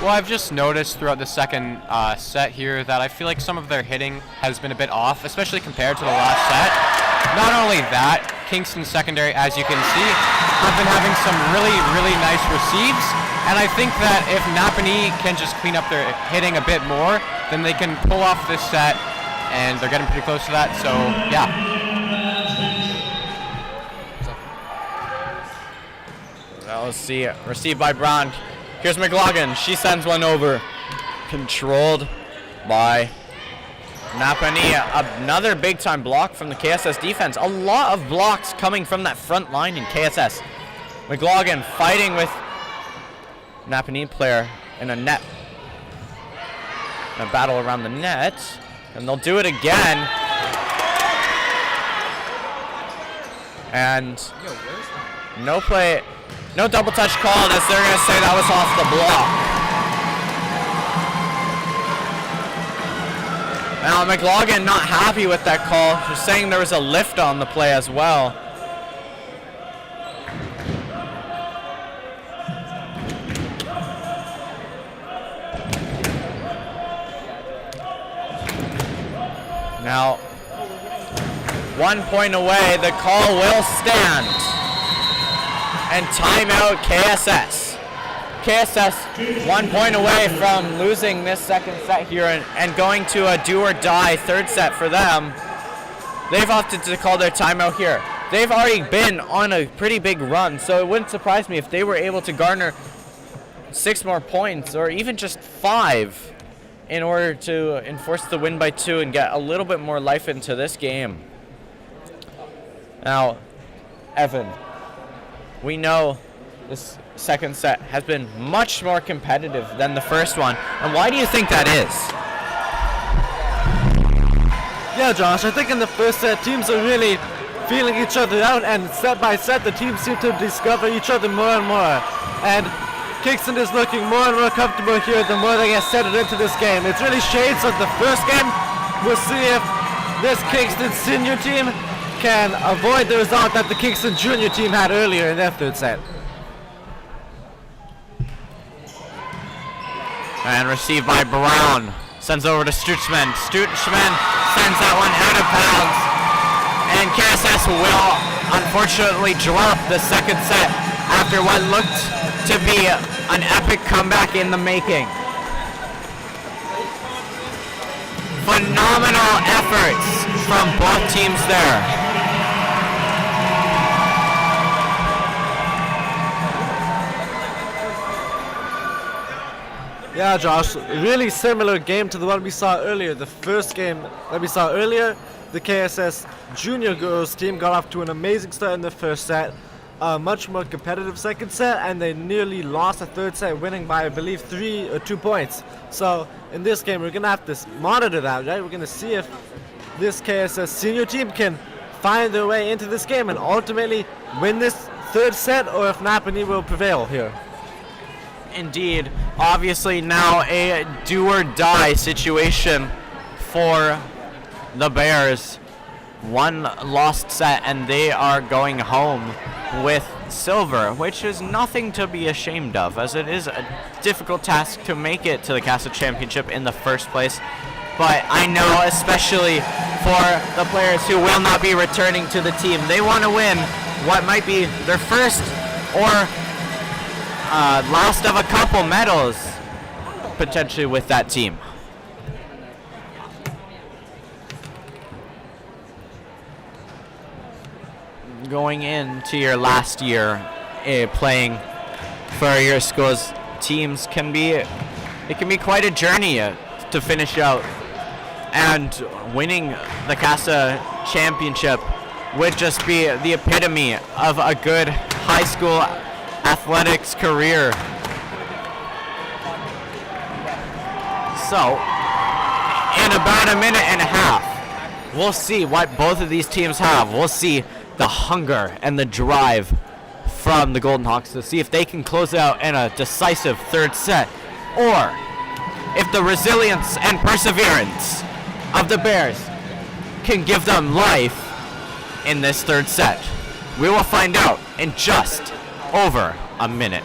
G: Well, I've just noticed throughout the second set here that I feel like some of their hitting has been a bit off, especially compared to the last set. Not only that, Kingston Secondary, as you can see, have been having some really, really nice receives. And I think that if Napanee can just clean up their hitting a bit more, then they can pull off this set, and they're getting pretty close to that. So, yeah.
D: Well, let's see. Received by Brown. Here's McLaughlin. She sends one over. Controlled by Napanee. Another big time block from the KSS defense. A lot of blocks coming from that front line in KSS. McLaughlin fighting with Napanee player in a net. A battle around the net. And they'll do it again. And no play. No double touch called, as they're going to say that was off the block. Now McLaughlin not happy with that call. Just saying there was a lift on the play as well. Now, 1 point away, the call will stand. And timeout KSS. KSS 1 point away from losing this second set here and going to a do or die third set for them. They've opted to call their timeout here. They've already been on a pretty big run, so it wouldn't surprise me if they were able to garner 6 more points or even just 5 in order to enforce the win by 2 and get a little bit more life into this game. Now, Evan, we know this second set has been much more competitive than the first one. And why do you think that is?
F: Yeah, Josh, I think in the first set, teams are really feeling each other out, and set by set, the teams seem to discover each other more and more. And Kingston is looking more and more comfortable here the more they get settled into this game. It's really shades of the first game. We'll see if this Kingston senior team can avoid the result that the Kingston junior team had earlier in their third set.
D: And received by Brown. Sends over to Struchman. Struchman sends that one out of bounds. And KSS will unfortunately drop the second set after what looked to be an epic comeback in the making. Phenomenal efforts from both teams there.
F: Yeah, Josh, really similar game to the one we saw earlier. The first game that we saw earlier, the KSS junior girls team got off to an amazing start in the first set, a much more competitive second set, and they nearly lost the third set, winning by, I believe, 3 or 2 points. So in this game, we're going to have to monitor that, right? We're going to see if this KSS senior team can find their way into this game and ultimately win this third set, or if Napanee will prevail here.
D: Indeed. Obviously now a do or die situation for the Bears. One lost set and they are going home with silver, which is nothing to be ashamed of, as it is a difficult task to make it to the KASSAA Championship in the first place. But I know, especially for the players who will not be returning to the team, they want to win what might be their first or last of a couple medals potentially with that team. Going into your last year playing for your school's teams can be quite a journey to finish out, and winning the KASSAA Championship would just be the epitome of a good high school athletics career. So, in about a minute and a half, we'll see what both of these teams have. We'll see the hunger and the drive from the Golden Hawks to see if they can close out in a decisive third set, or if the resilience and perseverance of the Bears can give them life in this third set. We will find out in just over a minute.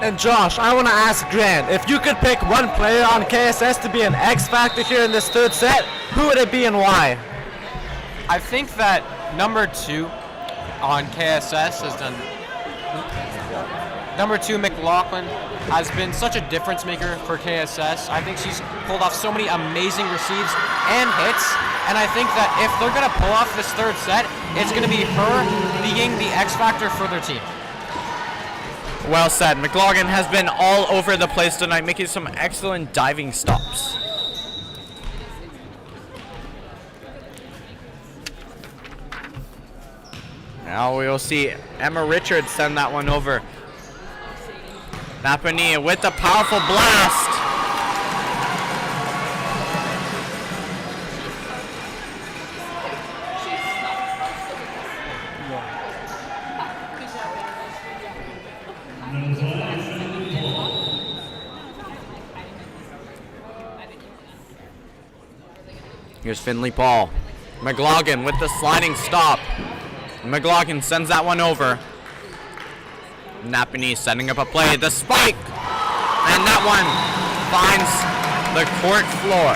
F: And Josh, I want to ask Grant, if you could pick one player on KSS to be an X factor here in this third set, who would it be and why?
G: I think that number 2 on KSS has done. Number 2, McLaughlin, has been such a difference maker for KSS. I think she's pulled off so many amazing receives and hits, and I think that if they're going to pull off this third set, it's going to be her being the X factor for their team.
D: Well said. McLaughlin has been all over the place tonight, making some excellent diving stops. Now we will see Emma Richards send that one over. Napanee with a powerful blast. Here's Finley Paul. McLaughlin with the sliding stop. McLaughlin sends that one over. Napanee setting up a play. The spike! And that one finds the court floor.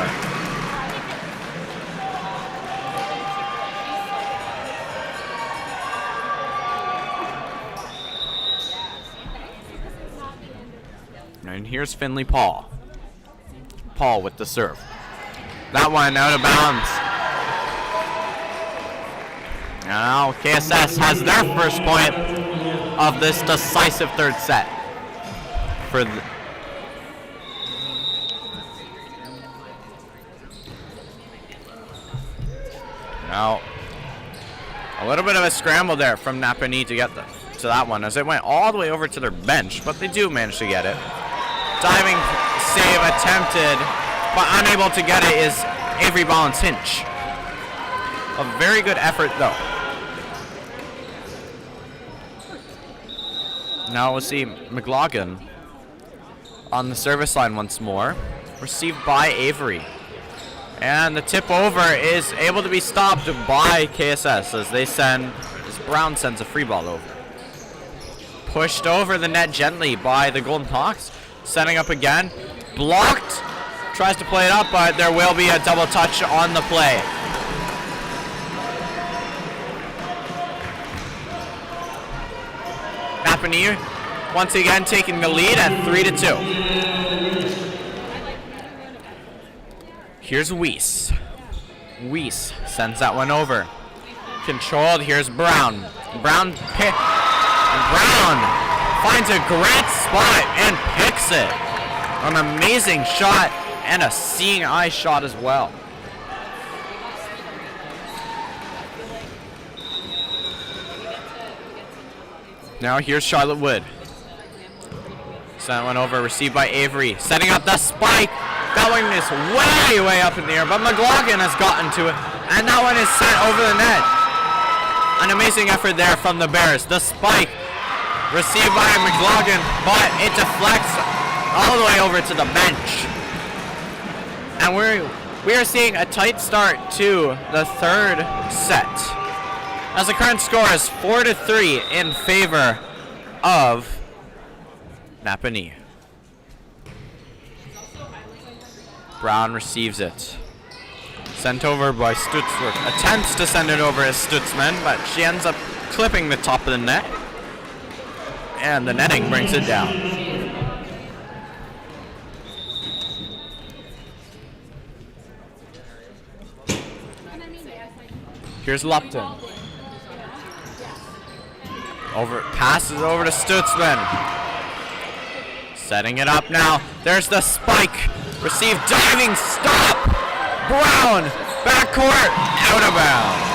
D: And here's Finley Paul. Paul with the serve. That one out of bounds. Now KSS has their first point of this decisive third set. Now a little bit of a scramble there from Napanee to get to that one, as it went all the way over to their bench, but they do manage to get it. Diving save attempted, but unable to get it is Avery Ballins-Hinch. A very good effort though. Now we'll see McLaughlin on the service line once more. Received by Avery. And the tip over is able to be stopped by KSS as Brown sends a free ball over. Pushed over the net gently by the Golden Hawks. Setting up again. Blocked. Tries to play it up, but there will be a double touch on the play. Napanee once again taking the lead at 3-2. Here's Weiss. Weiss sends that one over. Controlled, here's Brown. Brown finds a great spot and picks it. An amazing shot and a seeing eye shot as well. Now here's Charlotte Wood. Sent one over, received by Avery. Setting up the spike. That one is way up in the air, but McLaughlin has gotten to it. And that one is sent over the net. An amazing effort there from the Bears. The spike received by McLaughlin, but it deflects all the way over to the bench. And we are seeing a tight start to the third set, as the current score is 4-3 in favor of Napanee. Brown receives it. Sent over by Stutzberg. Attempts to send it over as Stutzman, but she ends up clipping the top of the net. And the netting brings it down. Here's Lupton. Passes over to Stutzman. Setting it up now. There's the spike. Received, diving, stop! Brown, backcourt, out of bounds.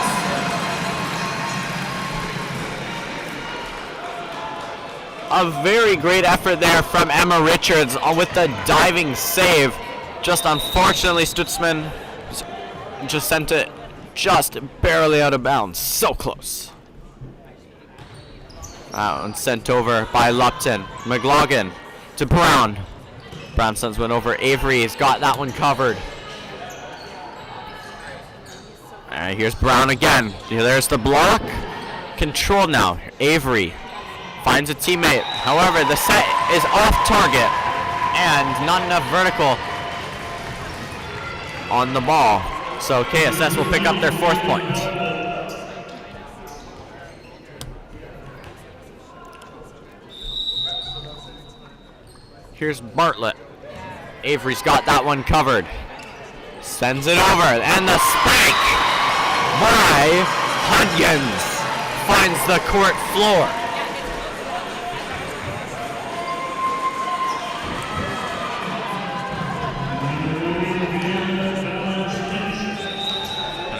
D: A very great effort there from Emma Richards with the diving save. Just unfortunately, Stutzman just sent it just barely out of bounds. So close. That one sent over by Lupton. McLaughlin to Brown. Brown sends one over. Avery has got that one covered. Here's Brown again. There's the block. Controlled now. Avery finds a teammate. However, the set is off target and not enough vertical on the ball. So KSS will pick up their 4th point. Here's Bartlett. Avery's got that one covered. Sends it over, and the spike by Hudgens finds the court floor.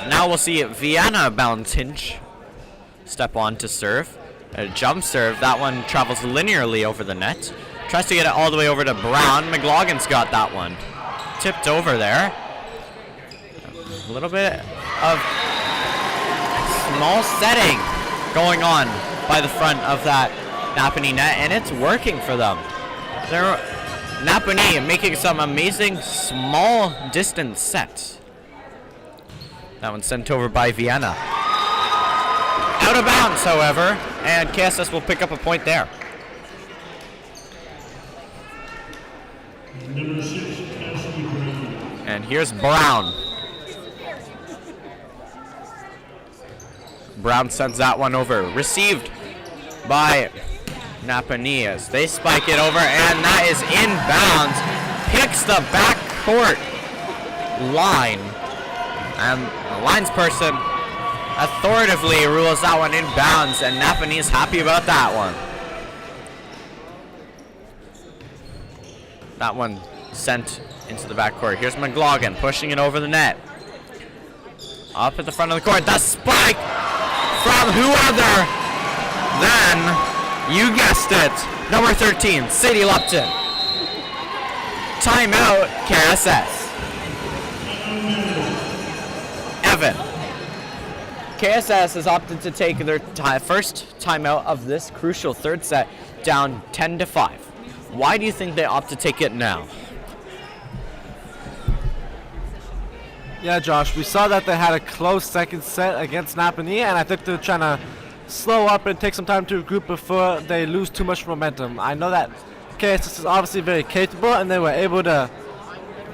D: Now we'll see Vienna Balantinch step on to serve. A jump serve, that one travels linearly over the net. Tries to get it all the way over to Brown. McLaughlin's got that one. Tipped over there. A little bit of small setting going on by the front of that Napanee net, and it's working for them. They're Napanee making some amazing small distance sets. That one sent over by Vienna. Out of bounds, however, and KSS will pick up a point there.
H: Number 6, KASSAA.
D: And here's Brown. Brown sends that one over. Received by Napanee as they spike it over, and that is inbounds. Picks the backcourt line. And the linesperson authoritatively rules that one inbounds, and Napanee's happy about that one. That one sent into the backcourt. Here's McLaughlin pushing it over the net. Up at the front of the court. The spike from who other than, you guessed it, number 13, Sadie Lupton. Timeout, KSS. Evan. KSS has opted to take their first timeout of this crucial third set, down 10-5. Why do you think they opt to take it now?
F: Yeah, Josh, we saw that they had a close second set against Napanee, and I think they're trying to slow up and take some time to regroup before they lose too much momentum. I know that KSS is obviously very capable, and they were able to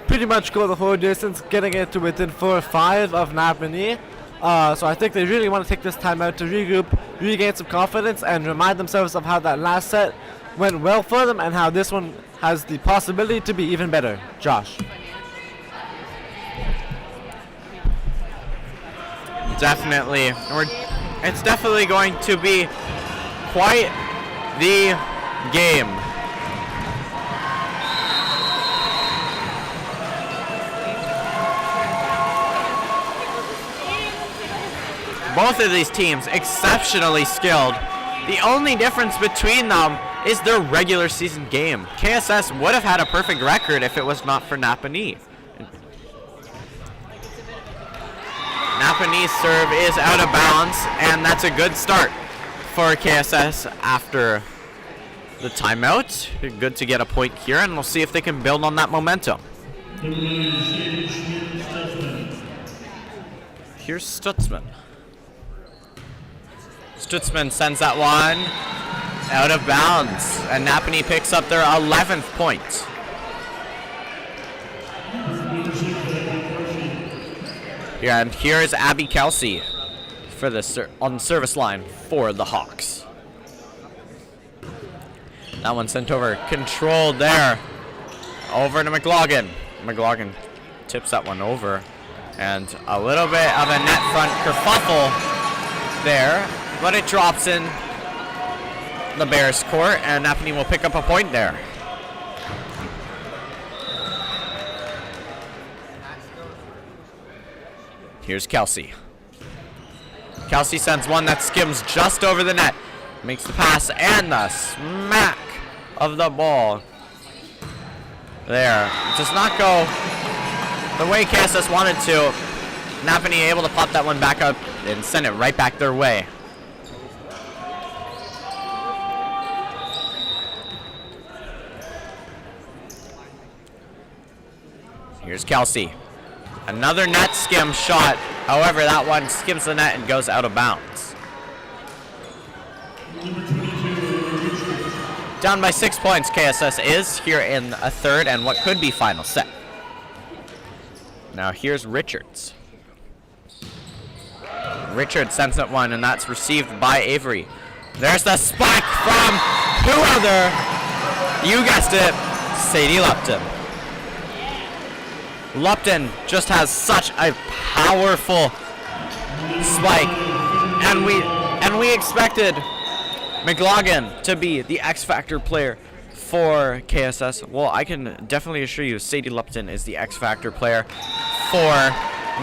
F: pretty much go the whole distance, getting it to within 4 or 5 of Napanee. So I think they really want to take this time out to regroup, regain some confidence, and remind themselves of how that last set went well for them and how this one has the possibility to be even better. Josh.
D: Definitely. It's definitely going to be quite the game. Both of these teams exceptionally skilled. The only difference between them is their regular season game. KSS would have had a perfect record if it was not for Napanee. Napanee's serve is out of bounds, and that's a good start for KSS after the timeout. Good to get a point here, and we'll see if they can build on that momentum. Here's Stutzman. Stutzman sends that one out of bounds, and Napanee picks up their 11th point. Yeah, and here's Abby Kelsey for the on the service line for the Hawks. That one sent over, controlled there, over to McLaughlin. McLaughlin tips that one over, and a little bit of a net front kerfuffle there, but it drops in the Bears' court, and Napanee will pick up a point there. Here's Kelsey. Kelsey sends one that skims just over the net. Makes the pass and the smack of the ball. There. Does not go the way KSS wanted to. Napanee able to pop that one back up and send it right back their way. Here's Kelsey. Another net skim shot. However, that one skims the net and goes out of bounds. Down by 6 points, KSS is here in a third and what could be final set. Now here's Richards. Richards sends that one, and that's received by Avery. There's the spike from who other? You guessed it, Sadie Lupton. Lupton just has such a powerful spike, and we expected McLaughlin to be the X-Factor player for KSS. Well, I can definitely assure you Sadie Lupton is the X-Factor player for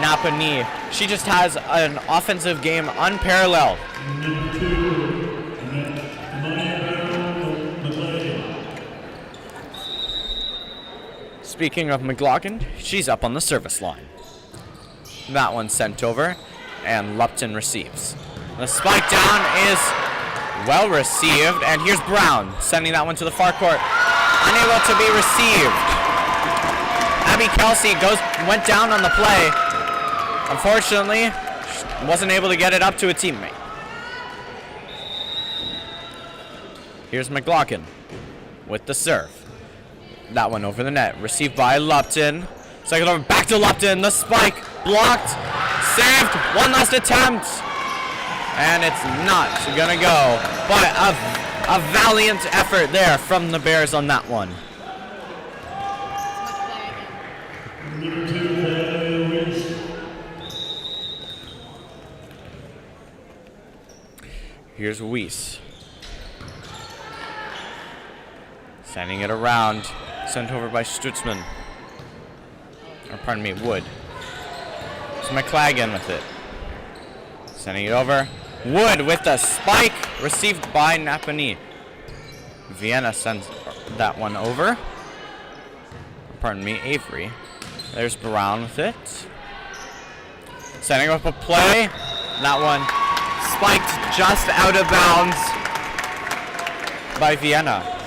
D: Napanee. She just has an offensive game unparalleled. Speaking of McLaughlin, she's up on the service line. That one sent over, and Lupton receives. The spike down is well received, and here's Brown sending that one to the far court. Unable to be received. Abby Kelsey went down on the play. Unfortunately, wasn't able to get it up to a teammate. Here's McLaughlin with the serve. That one over the net, received by Lupton. Second over, back to Lupton. The spike blocked, saved. One last attempt, and it's not gonna go. But a valiant effort there from the Bears on that one. Here's Weiss. Sending it around. Sent over by Stutzman. Or pardon me, Wood. It's McLagan with it. Sending it over. Wood with the spike. Received by Napanee. Vienna sends that one over. Pardon me, Avery. There's Brown with it. Setting up a play. That one spiked just out of bounds by Vienna.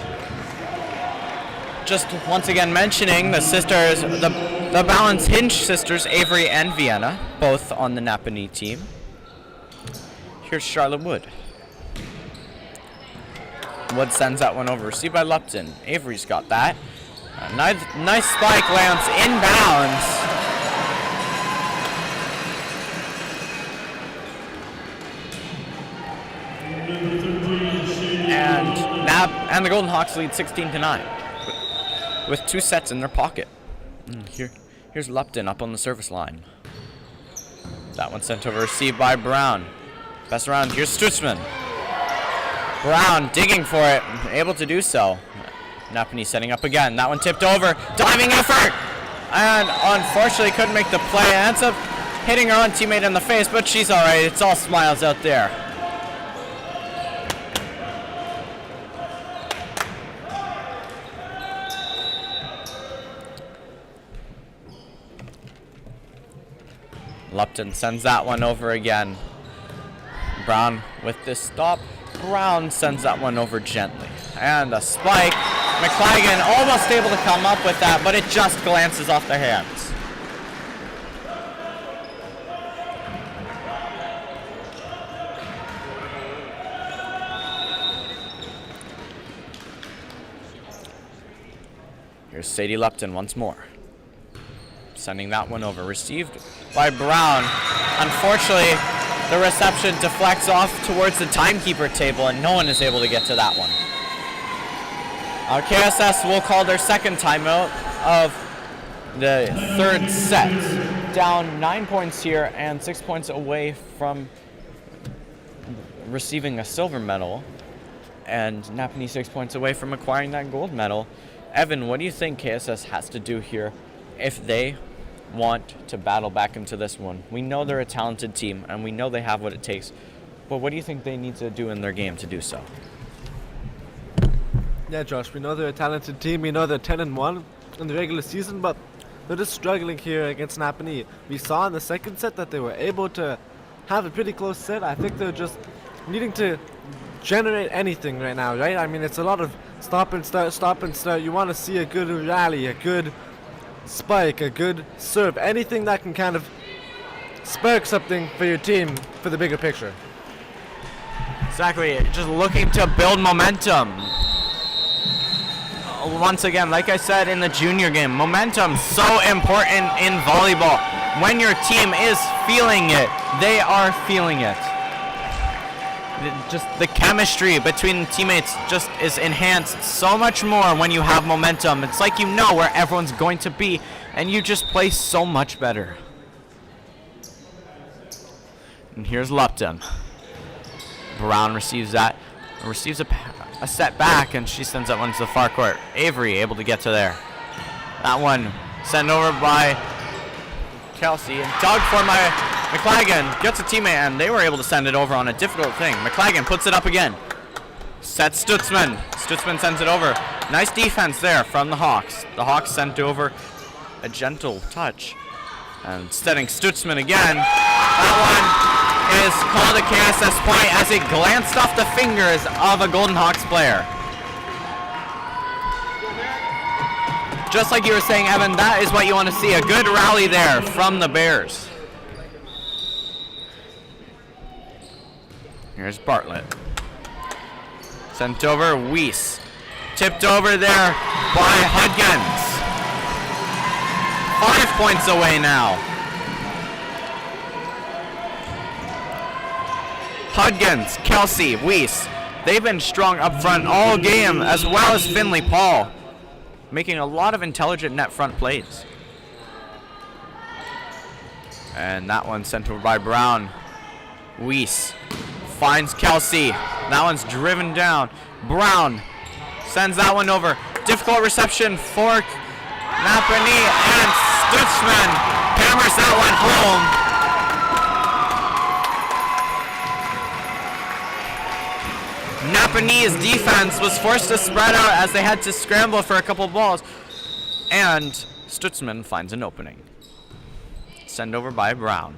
D: Just once again mentioning the sisters, the Balance Hinge sisters, Avery and Vienna, both on the Napanee team. Here's Charlotte Wood. Wood sends that one over, received by Lupton. Avery's got that. A nice spike lands inbounds. And the Golden Hawks lead 16-9 with 2 sets in their pocket. Here's Lupton up on the service line. That one sent over, received by Brown. Pass around, here's Stutzman. Brown digging for it, able to do so. Napanee setting up again. That one tipped over, diving effort! And unfortunately couldn't make the play. Ends up hitting her own teammate in the face, but she's alright. It's all smiles out there. Lupton sends that one over again. Brown with this stop. Brown sends that one over gently. And a spike. McClagan almost able to come up with that, but it just glances off their hands. Here's Sadie Lupton once more. Sending that one over. Received by Brown. Unfortunately, the reception deflects off towards the timekeeper table, and no one is able to get to that one. KSS will call their second timeout of the third set. Down 9 points here and 6 points away from receiving a silver medal, and Napanee 6 points away from acquiring that gold medal. Evan, what do you think KSS has to do here if they want to battle back into this one? We know they're a talented team, and we know they have what it takes, but what do you think they need to do in their game to do so?
F: Yeah, Josh, we know they're a talented team. We know they're 10-1 in the regular season, but they're just struggling here against Napanee. We saw in the second set that they were able to have a pretty close set. I think they're just needing to generate anything right now, right? I mean, it's a lot of stop and start, stop and start. You want to see a good rally, a good spike, a good serve, anything that can kind of spark something for your team for the bigger picture.
D: Exactly, just looking to build momentum. Once again, like I said in the junior game, momentum so important in volleyball. When your team is feeling it, they are feeling it. Just the chemistry between teammates just is enhanced so much more when you have momentum. It's like you know where everyone's going to be, and you just play so much better. And here's Lupton. Brown receives that, receives a set back, and she sends that one to the far court. Avery able to get to there. That one sent over by Kelsey, and dug for McClagan, gets a teammate, and they were able to send it over on a difficult thing. McClagan puts it up again. Sets Stutzman. Stutzman sends it over. Nice defense there from the Hawks. The Hawks sent over a gentle touch. And setting Stutzman again. That one is called a KSS point as it glanced off the fingers of a Golden Hawks player. Just like you were saying, Evan, that is what you want to see. A good rally there from the Bears. Here's Bartlett. Sent over, Weiss. Tipped over there by Hudgens. 5 points away now. Hudgens, Kelsey, Weiss. They've been strong up front all game, as well as Finley Paul, making a lot of intelligent net front plays. And that one sent over by Brown. Weiss finds Kelsey. That one's driven down. Brown sends that one over. Difficult reception for Napanee, and Stutzman hammers that one home. Napanee's defense was forced to spread out as they had to scramble for a couple balls, and Stutzman finds an opening. Send over by Brown.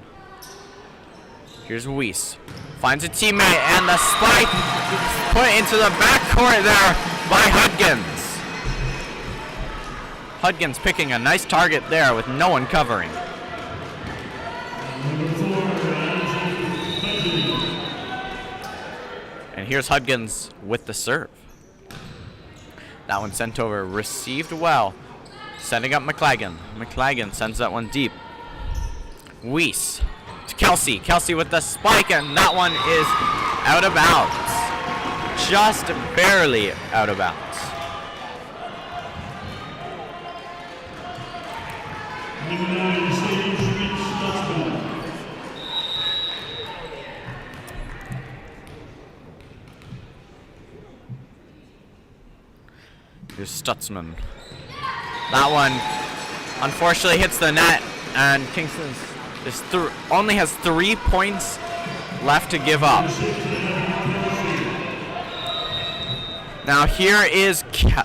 D: Here's Weiss. Finds a teammate, and the spike put into the backcourt there by Hudgens. Hudgens picking a nice target there with no one covering. And here's Hudgens with the serve. That one sent over, received well. Sending up McClagan. McClagan sends that one deep. Weiss to Kelsey. Kelsey with the spike, and that one is out of bounds. just barely out of bounds.
H: Number 9, stage reach touchdown.
D: Here's Stutzman. That one unfortunately hits the net, and Kingston only has 3 points left to give up. Now here is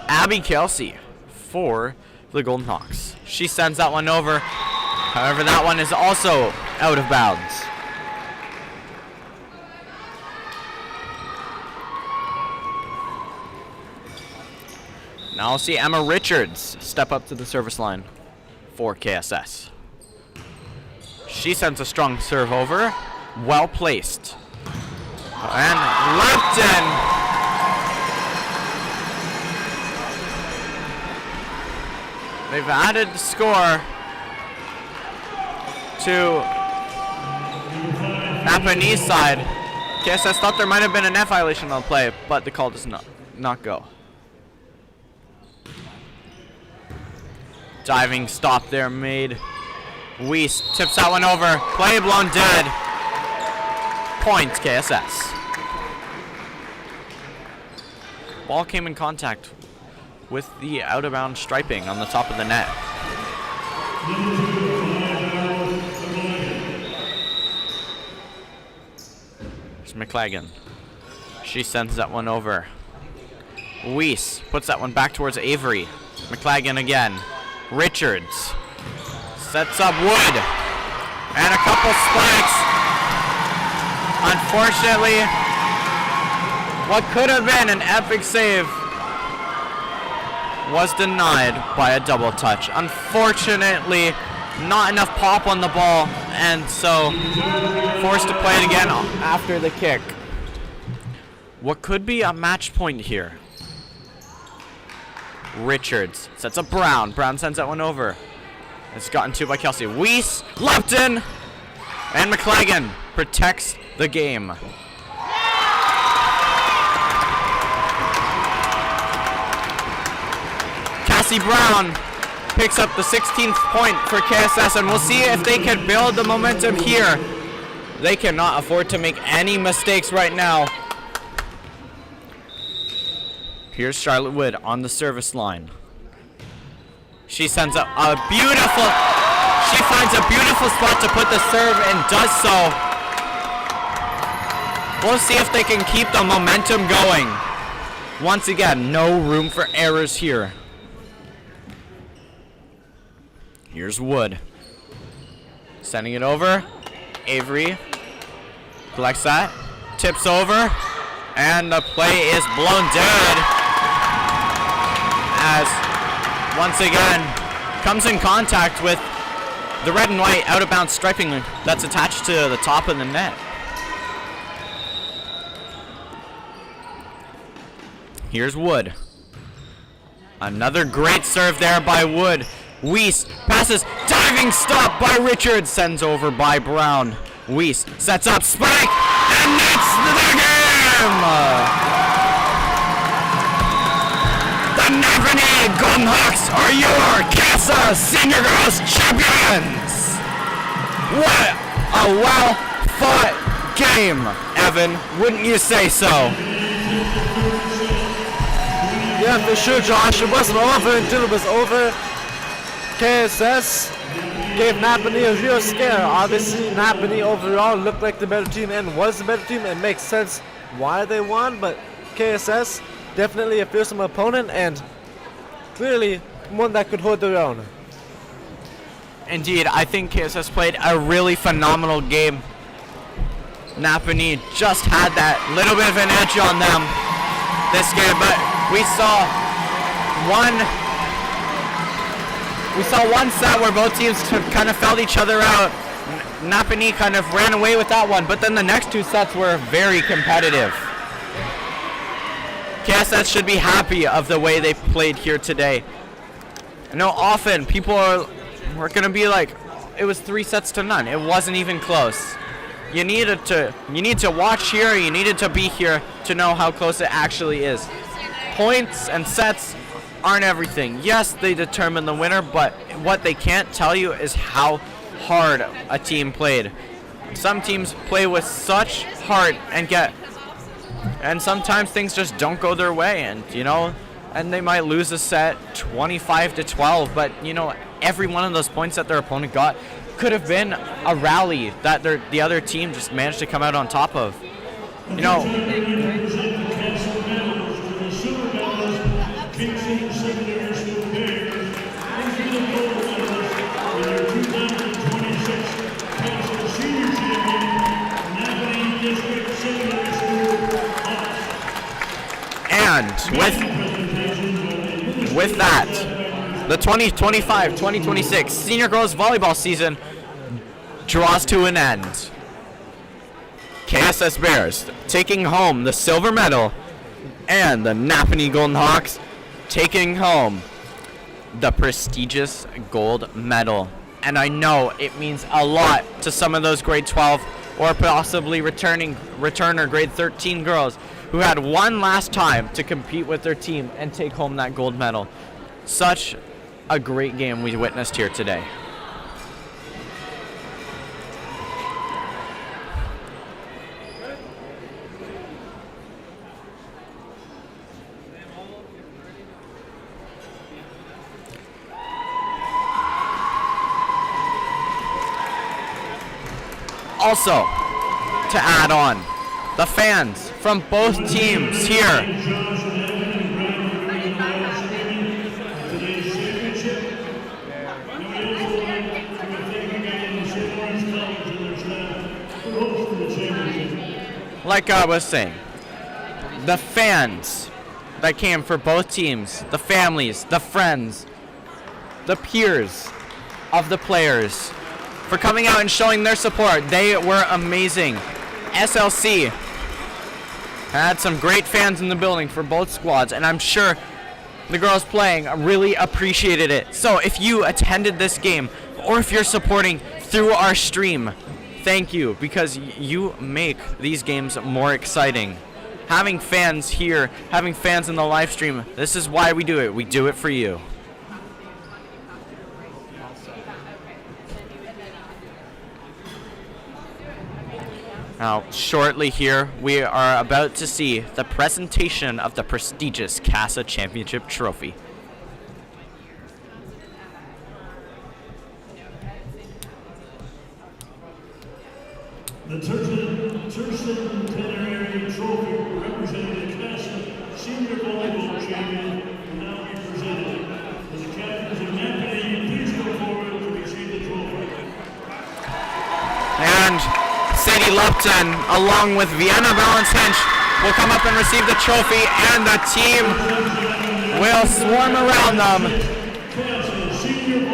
D: Abby Kelsey for the Golden Hawks. She sends that one over. However, that one is also out of bounds. Now I'll see Emma Richards step up to the service line for KSS. She sends a strong serve over. Well placed. And Lipton. They've added the score to Napanee side. KSS thought there might have been a net violation on the play, but the call does not go. Diving stop there made. Weiss tips that one over. Play blown dead. Point KSS. Ball came in contact with the out of bounds striping on the top of the net. It's McLagan. She sends that one over. Weiss puts that one back towards Avery. McLagan again. Richards sets up Wood, and a couple spikes. Unfortunately, what could have been an epic save was denied by a double touch. Unfortunately, not enough pop on the ball, and so forced to play it again after the kick. What could be a match point here? Richards sets up Brown. Brown sends that one over. It's gotten to by Kelsey. Weiss, Lupton, and McLagan protects the game. Cassie Brown picks up the 16th point for KSS, and we'll see if they can build the momentum here. They cannot afford to make any mistakes right now. Here's Charlotte Wood on the service line. She sends up a beautiful, she finds a beautiful spot to put the serve and does so. We'll see if they can keep the momentum going. Once again, no room for errors here. Here's Wood. Sending it over. Avery collects that, tips over, and the play is blown dead. As once again comes in contact with the red and white out of bounds striping that's attached to the top of the net. Here's Wood. Another great serve there by Wood. Weiss passes, diving stop by Richards, sends over by Brown. Weiss sets up, spike, and nets the game! The Napanee Golden Hawks are your KASSAA Senior Girls Champions! What a well-fought game, Evan. Wouldn't you say so?
F: Yeah, for sure, Josh. It wasn't over until it was over. KSS gave Napanee a real scare. Obviously, Napanee overall looked like the better team and was the better team. It makes sense why they won, but KSS definitely a fearsome opponent and clearly one that could hold their own.
D: Indeed, I think KSS played a really phenomenal game. Napanee just had that little bit of an edge on them this game, but we saw one set where both teams kind of felt each other out. Napanee kind of ran away with that one, but then the next two sets were very competitive. KSS should be happy of the way they played here today. I know often people were going to be like, it was 3-0. It wasn't even close. you need to watch here, you needed to be here to know how close it actually is. Points and sets aren't everything. Yes, they determine the winner, but what they can't tell you is how hard a team played. Some teams play with such heart and sometimes things just don't go their way, and they might lose a set 25-12, but every one of those points that their opponent got could have been a rally that the other team just managed to come out on top of. And with that, the 2025-2026 Senior Girls Volleyball season draws to an end. KSS Bears taking home the silver medal, and the Napanee Golden Hawks taking home the prestigious gold medal. And I know it means a lot to some of those grade 12 or possibly returner grade 13 girls who had one last time to compete with their team and take home that gold medal. Such a great game we witnessed here today. Also, to add on, the fans from both teams here like I was saying, the fans that came for both teams, the families, the friends, the peers of the players, for coming out and showing their support. They were amazing. SLC had some great fans in the building for both squads, and I'm sure the girls playing really appreciated it. So if you attended this game, or if you're supporting through our stream, thank you, because you make these games more exciting. Having fans here, having fans in the live stream, this is why we do it. We do it for you. Now, shortly here, we are about to see the presentation of the prestigious KASSAA Championship Trophy.
H: The Tercentenary Trophy representing the KASSAA Senior Volleyball Champion will now be presented. As the captains of Napanee, please go forward to receive the trophy.
D: And Sadie Lupton, along with Vienna Balance-Hinch, will come up and receive the trophy, and the team will swarm around them.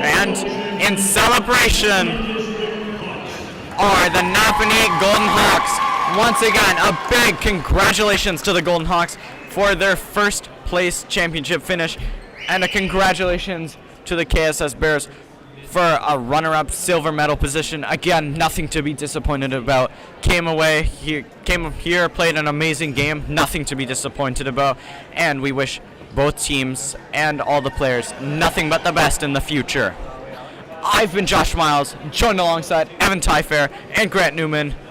D: And in celebration are the Napanee Golden Hawks. Once again, a big congratulations to the Golden Hawks for their first place championship finish, and a congratulations to the KSS Bears for a runner-up silver medal position. Again, nothing to be disappointed about. Came here, played an amazing game, nothing to be disappointed about, and we wish both teams and all the players nothing but the best in the future. I've been Josh Miles, joined alongside Evan Tyfair and Grant Newman.